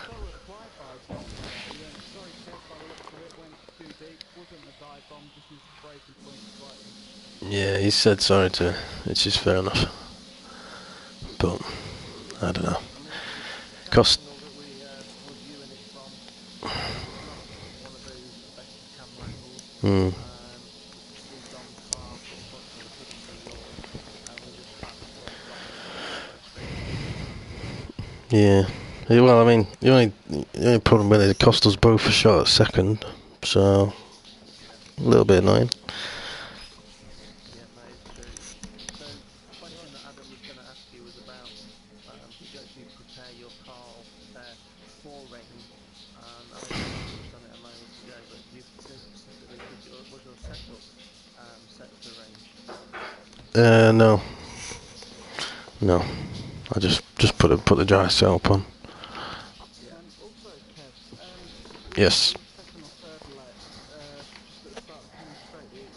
a reply by Dom today. He went, sorry Kev, by the looks of it, went too deep, wasn't a dive bomb, just missed the breaking point slightly. Yeah, he said sorry to me, which is fair enough. But, I don't know. I mean, the Cost... angle that we were viewing it from, was not one of those best camera angles. You could see Dom's car sort of touching the picture of yours, and we just kind of thought Dom was very straight on. Yeah. Well, I mean, the only problem with it cost us both a shot at second, so a little bit annoying. Yeah, that is true. So, the question that Adam was going to ask you was about, did you actually prepare your car or prepare for rain? And I know you touched on it a moment ago, but do you specifically, was your setup set for rain? No. No. I just put the dry setup on. Yeah. Also, Kev, Yes. on the second or third lap, just at the start of Camel Straight, it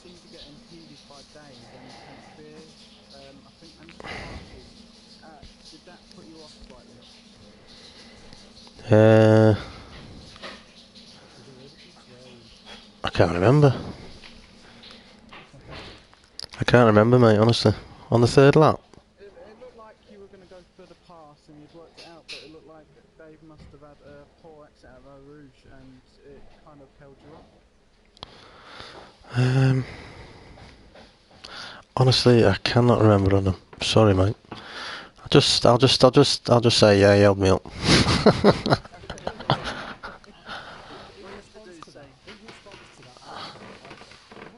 seemed to get impeded by Dave and 10th Beer, I think, and Sparky. Did that put you off slightly? I can't remember. Mate, honestly. On the third lap? It looked like you were going to go for the pass and you'd worked it out, but it looked like Dave must have had a poor exit out of Eau Rouge and it kind of held you up. Honestly, I cannot remember on them. Sorry, mate. I'll just say yeah, he held me up. In response to that, I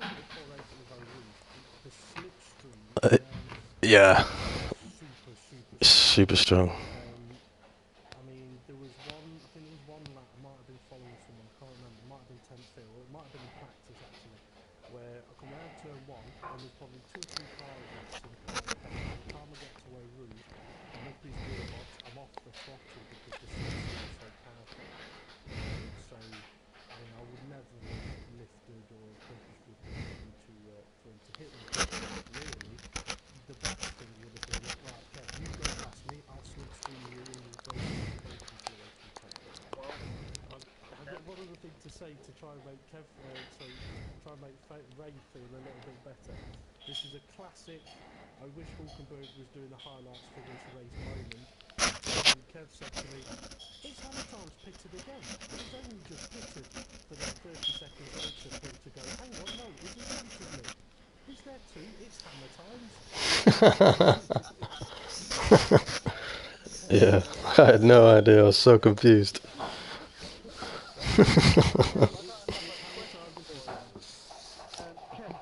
heard it before racing with Eau Rouge. The slipstream around Yeah, super super strong. I mean, there was one. I think there was one lap. I might have been following someone. I can't remember. It might have been 10th field, or it might have been in practice actually, where I come round turn one and there's probably 2 or 3 cars left. So the car, by the time I get to Eau Rouge, I'm up his gearbox. I'm off the throttle because the slipstream is so powerful. So, I mean, I would never have lifted or pumped anything to say to try and make Ray feel a little bit better. This is a classic. I wish Hulkenberg was doing the highlights for this race moment. And Kev said to me, "It's Hamilton's pitted again. He's only just pitted." For then 30 seconds later for him to go, "Hang on, no, is he pitted me? Is there two? It's Hammer times." Yeah, I had no idea. I was so confused. Kev,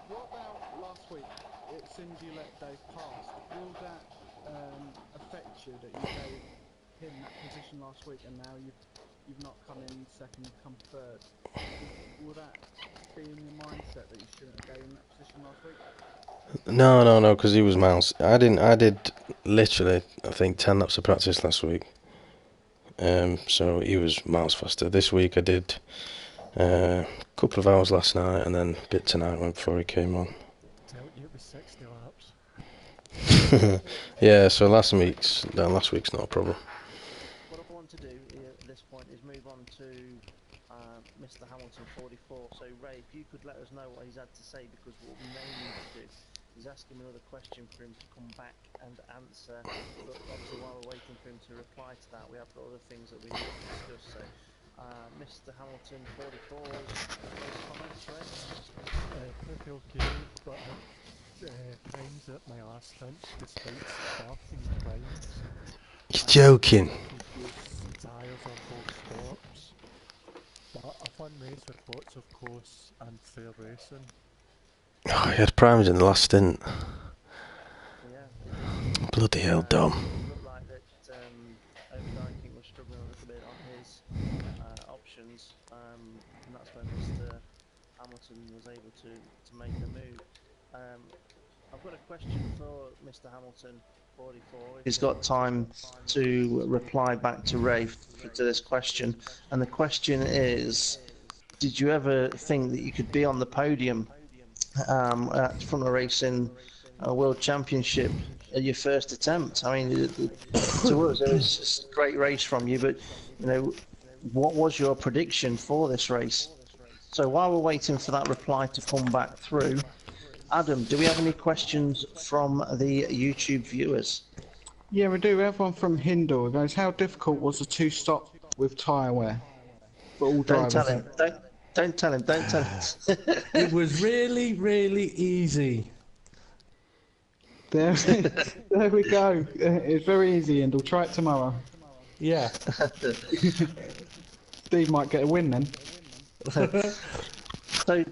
what about last week? It seems you let Dave pass. Will that affect you that you gave him that position last week and now you've not come in second, you've come third? Will that be in your mindset that you shouldn't have gave him that position last week? No, because he was miles. I did literally, I think, 10 laps of practice last week. So he was miles faster. This week I did a couple of hours last night and then a bit tonight before he came on. It was 60 laps. Yeah, so last week's not a problem. What I want to do at this point is move on to Mr. Hamilton 44. So Ray, if you could let us know what he's had to say, because what we may need to do is ask him another question for him to come back and answer. But obviously while we're waiting for him to reply to that, we have got other things that we need to discuss. So Mr. Hamilton 44's comments, Ray? Pretty okay, but times at my last stint despite starting times. You're joking. Tyres on both stops. But a fun race with lots of close and fair racing. Oh, he had primes in the last stint. Yeah. Bloody hell, Dom. It looked like that Overdyking was struggling a little bit on his options, and that's when Mr. Hamilton was able to make the move. I've got a question for Mr. Hamilton 44. He's got time to reply back to Ray to this question, and the question is, did you ever think that you could be on the podium at Front Racing World Championship at your first attempt? I mean, to us it was just a great race from you, but you know, what was your prediction for this race? So while we're waiting for that reply to come back through, Adam, do we have any questions from the YouTube viewers? Yeah, we do. We have one from Hindor. It goes, how difficult was the two-stop with tyre wear for all drivers? Don't tell him. It was really, really easy. There we go. It's very easy, and we'll try it tomorrow. Yeah. Steve might get a win then. So,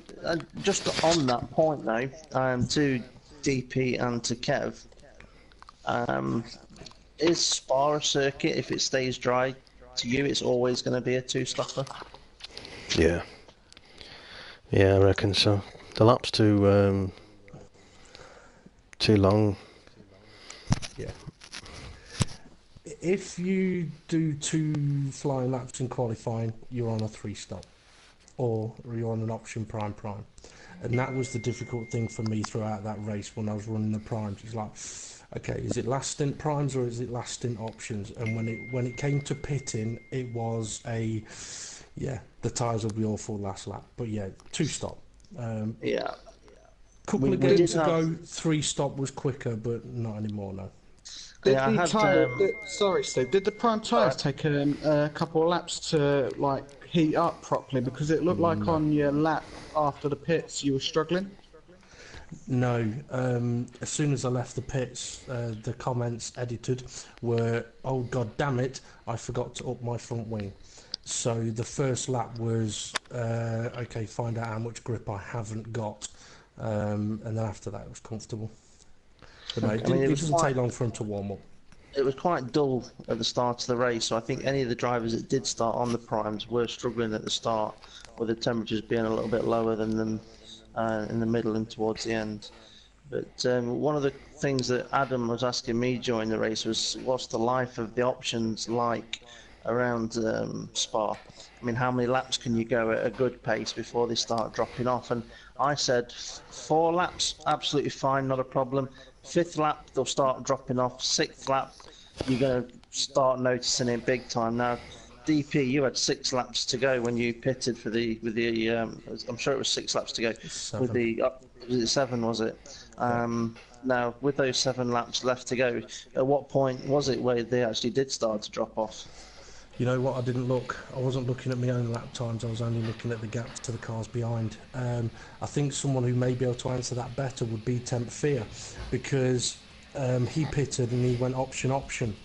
just on that point though, to DP and to Kev, is Spa a circuit, if it stays dry, to you it's always going to be a two-stopper? Yeah. Yeah, I reckon so. The lap's too long. Yeah. If you do 2 flying laps in qualifying, you're on a 3-stop. Or you're on an option prime. And that was the difficult thing for me throughout that race when I was running the primes. It's like, okay, is it last stint primes or is it last stint options? And when it came to pitting, it was the tyres will be awful last lap. But yeah, 2-stop. Yeah. Couple of games ago, 3-stop was quicker, but not anymore, no. Sorry, Steve. Did the prime tyres take a couple of laps to heat up properly? Because it looked like on your lap after the pits you were struggling. No. As soon as I left the pits, the comments edited were, "Oh god damn it! I forgot to up my front wing." So the first lap was okay. Find out how much grip I haven't got, and then after that it was comfortable. But no, it doesn't take long for him to warm up. It was quite dull at the start of the race, so I think any of the drivers that did start on the primes were struggling at the start, with the temperatures being a little bit lower than them in the middle and towards the end. But one of the things that Adam was asking me during the race was, what's the life of the options like around Spa? I mean, how many laps can you go at a good pace before they start dropping off? And I said 4 laps, absolutely fine, not a problem. 5th lap, they'll start dropping off. 6th lap, you're going to start noticing it big time. Now, DP, you had 6 laps to go when you pitted for I'm sure it was 6 laps to go. 7. With the, was it 7, was it? Now, with those 7 laps left to go, at what point was it where they actually did start to drop off? You know what, I didn't look. I wasn't looking at my own lap times, I was only looking at the gaps to the cars behind. I think someone who may be able to answer that better would be Temp Fear, because he pitted and he went option.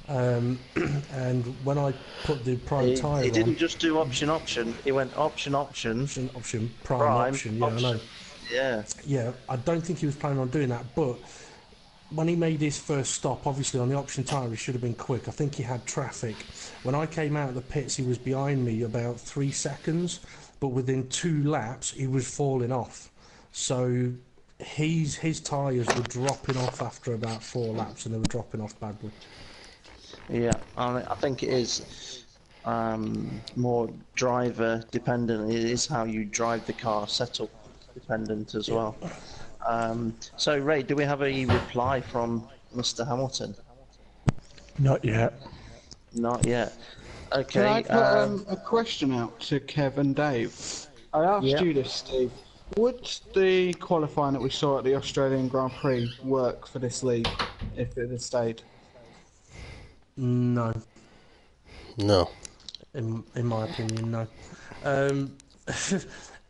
And when I put the prime tyre on... He didn't just do option, he went option, prime option, yeah, I know. Yeah. Yeah, I don't think he was planning on doing that, but when he made his first stop, obviously on the option tyre he should have been quick. I think he had traffic. When I came out of the pits he was behind me about 3 seconds, but within 2 laps he was falling off. So his tyres were dropping off after about 4 laps, and they were dropping off badly. Yeah, I think it is more driver dependent. It is how you drive the car, setup dependent as well. So Ray, do we have a reply from Mr. Hamilton? Not yet. Not yet. Okay. Can I put a question out to Kev and Dave? I asked you this, Steve. Would the qualifying that we saw at the Australian Grand Prix work for this league if it had stayed? No. No. In my opinion, no.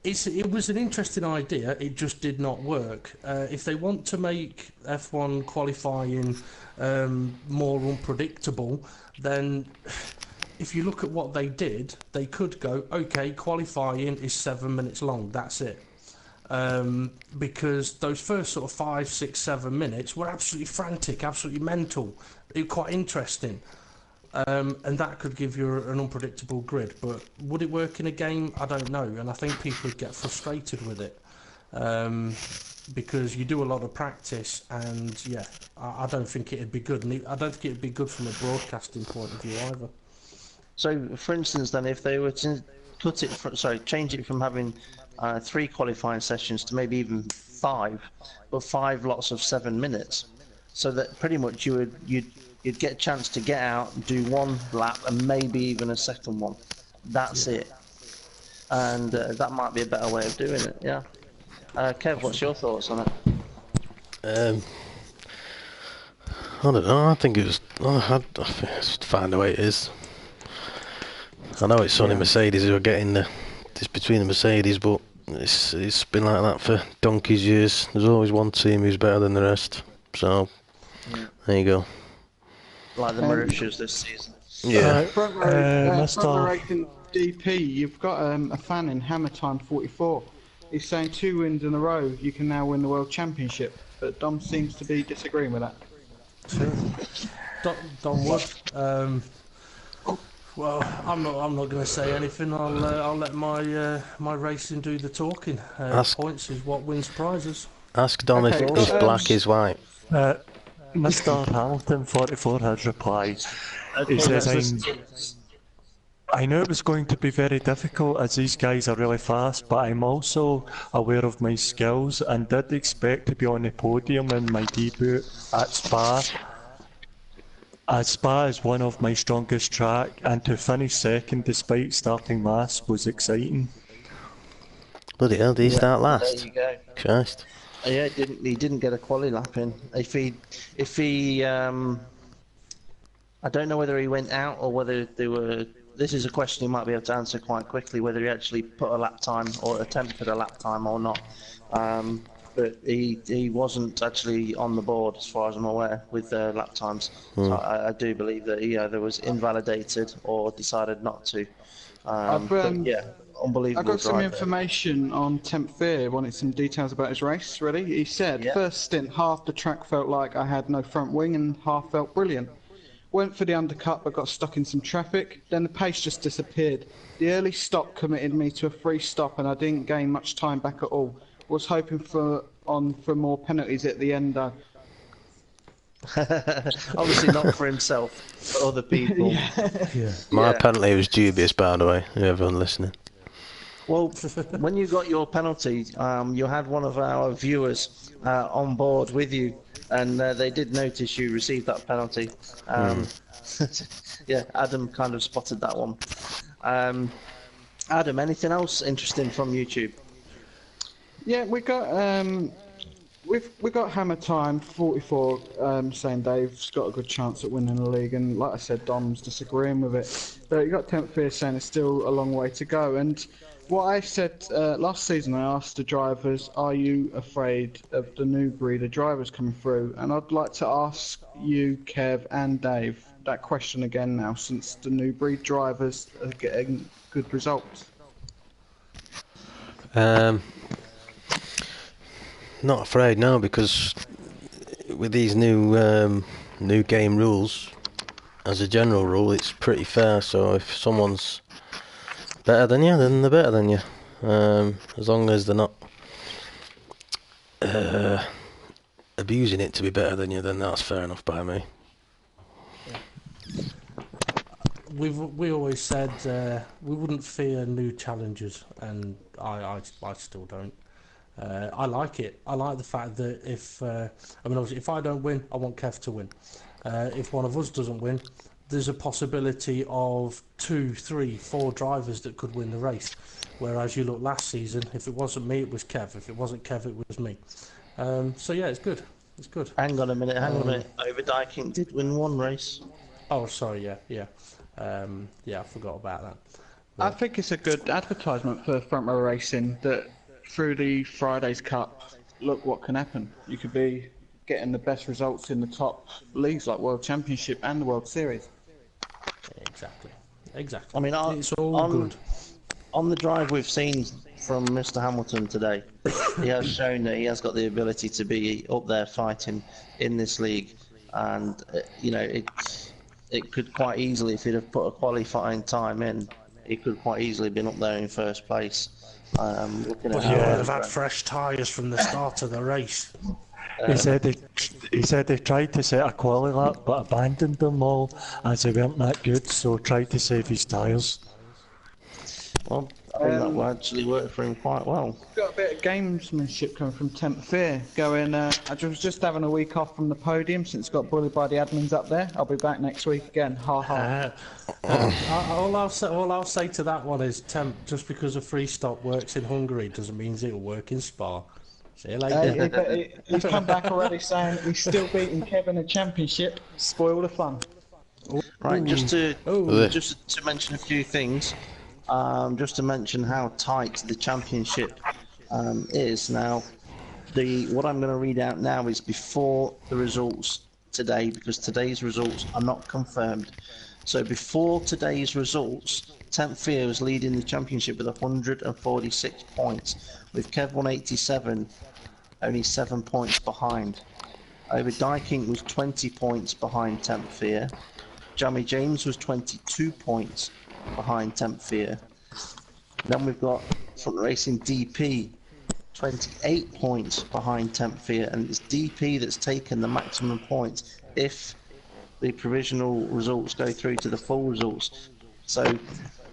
It was an interesting idea, it just did not work. If they want to make F1 qualifying more unpredictable, then if you look at what they did, they could go, okay, qualifying is 7 minutes long, that's it. Because those first sort of 5, 6, 7 minutes were absolutely frantic, absolutely mental. It was quite interesting. And that could give you an unpredictable grid, but would it work in a game? I don't know, and I think people would get frustrated with it because you do a lot of practice, and yeah, I don't think it'd be good, and I don't think it'd be good from a broadcasting point of view either. So, for instance, then, if they were to change it from having 3 qualifying sessions to maybe even 5, but 5 lots of 7 minutes, so that pretty much you'd get a chance to get out, do 1 lap, and maybe even a second one. That's it. And that might be a better way of doing it, yeah. Kev, what's your thoughts on it? I don't know, I think it was... I just find the way it is. I know it's only Mercedes who are getting it's between the Mercedes, but it's been like that for donkey's years. There's always one team who's better than the rest. So, there you go. Like the Mauritius this season. Yeah. Front row racing DP, you've got a fan in Hammer Time 44. He's saying 2 wins in a row, you can now win the World Championship. But Dom seems to be disagreeing with that. Don Wood. Well, I'm not going to say anything. I'll let my racing do the talking. Points is what wins prizes. Ask Don if black is white. Mr. Hamilton 44 has replied. He says, I knew it was going to be very difficult as these guys are really fast, but I'm also aware of my skills and did expect to be on the podium in my debut at Spa. As Spa is one of my strongest track, and to finish second despite starting last was exciting. Bloody hell, did he start last? There you go. Christ. Yeah, he didn't get a quali lap in. If he I don't know whether he went out or whether they were. This is a question he might be able to answer quite quickly, whether he actually put a lap time or attempted a lap time or not. But he wasn't actually on the board, as far as I'm aware, with lap times. So I do believe that he either was invalidated or decided not to. But yeah, unbelievable. I got some drive information on Temp Fear, wanted some details about his race, really. He said, first stint, half the track felt like I had no front wing and half felt brilliant. Went for the undercut but got stuck in some traffic, then the pace just disappeared. The early stop committed me to a free stop and I didn't gain much time back at all. Was hoping for more penalties at the end though. Obviously not for himself, for other people. My penalty was dubious, by the way, everyone listening. Well, when you got your penalty, you had one of our viewers on board with you, and they did notice you received that penalty. Yeah, Adam kind of spotted that one. Adam, anything else interesting from YouTube? Yeah, we got we got Hammer Time 44 saying Dave's got a good chance at winning the league, and like I said, Dom's disagreeing with it. But you got Tenth Fear saying it's still a long way to go. And what I said last season, I asked the drivers, "Are you afraid of the new breed of drivers coming through?" And I'd like to ask you, Kev and Dave, that question again now, since the new breed drivers are getting good results. Not afraid now, because with these new game rules, as a general rule, it's pretty fair. So if someone's better than you, then they're better than you. As long as they're not abusing it to be better than you, then that's fair enough by me. We always said we wouldn't fear new challenges, and I still don't. I like it. I like the fact that if obviously if I don't win, I want Kev to win. If one of us doesn't win, there's a possibility of 2, 3, 4 drivers that could win the race. Whereas you look last season, if it wasn't me, it was Kev. If it wasn't Kev, it was me. So yeah, it's good. It's good. Hang on a minute. Overdyking did win one race. Oh, sorry. Yeah. I forgot about that. But I think it's a good advertisement for front row racing that through the Fridays Cup, look what can happen. You could be getting the best results in the top leagues like World Championship and the World Series. Exactly. I mean, it's all good. On the drive we've seen from Mr. Hamilton today, he has shown that he has got the ability to be up there fighting in this league, and it could quite easily, if he'd have put a qualifying time in, he could quite easily been up there in first place. But he would have had fresh tyres from the start of the race. He said he tried to set a quali lap but abandoned them all as they weren't that good, so tried to save his tyres. Well, I think that will actually work for him quite well. Got a bit of gamesmanship coming from Temp Fear, going, I was just having a week off from the podium since got bullied by the admins up there. I'll be back next week again, ha ha. All I'll say to that one is, Temp, just because a free stop works in Hungary doesn't mean it'll work in Spa. See you later. He's come back already saying he's still beating Kevin in the championship. Spoil the fun. Right, just to mention a few things. Just to mention how tight the championship is now. What I'm going to read out now is before the results today, because today's results are not confirmed. So before today's results, Temp Fear was leading the championship with 146 points, with Kev 187 only 7 points behind. Overdyking was 20 points behind Temp Fear. Jammy James was 22 points behind Temp Fear. Then we've got Front Racing DP, 28 points behind Temp Fear, and it's DP that's taken the maximum points if the provisional results go through to the full results. So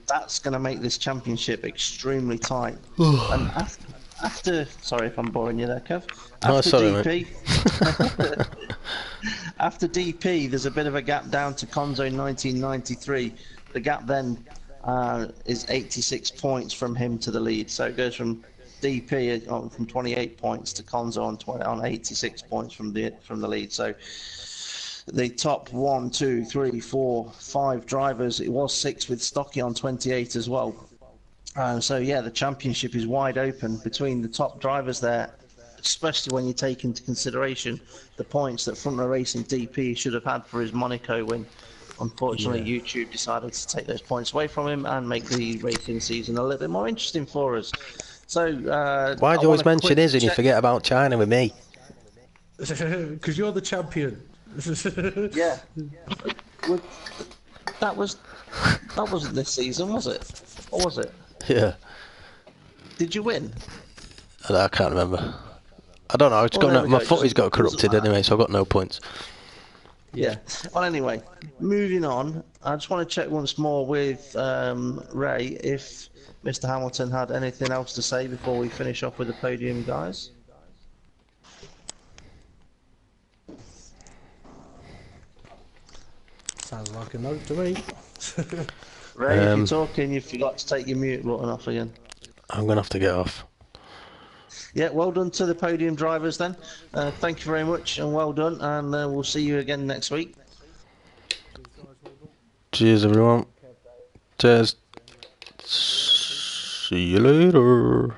that's going to make this championship extremely tight. And after, sorry if I'm boring you there, Kev. After DP, there's a bit of a gap down to Conzo 1993. The gap then is 86 points from him to the lead. So it goes from DP from 28 points to Conzo on 86 points from the lead. So the top 1, 2, 3, 4, 5 drivers. It was 6 with Stocky on 28 as well. So yeah, the championship is wide open between the top drivers there, especially when you take into consideration the points that Front Row Racing DP should have had for his Monaco win. Unfortunately, YouTube decided to take those points away from him and make the racing season a little bit more interesting for us. So why do you always mention his and you forget about China with me? Because you're the champion. Yeah. That wasn't this season, was it? Or was it? Yeah. Did you win? I can't remember. I don't know. My footy's got corrupted anyway, so I've got no points. Yeah. Well, anyway, moving on. I just want to check once more with Ray if Mr. Hamilton had anything else to say before we finish off with the podium, guys. Sounds like a note to me. Ray, if you're talking, you forgot to take your mute button off again. I'm gonna have to get off. Yeah, well done to the podium drivers then. Thank you very much and well done, and we'll see you again next week. Cheers, everyone. Cheers. See you later.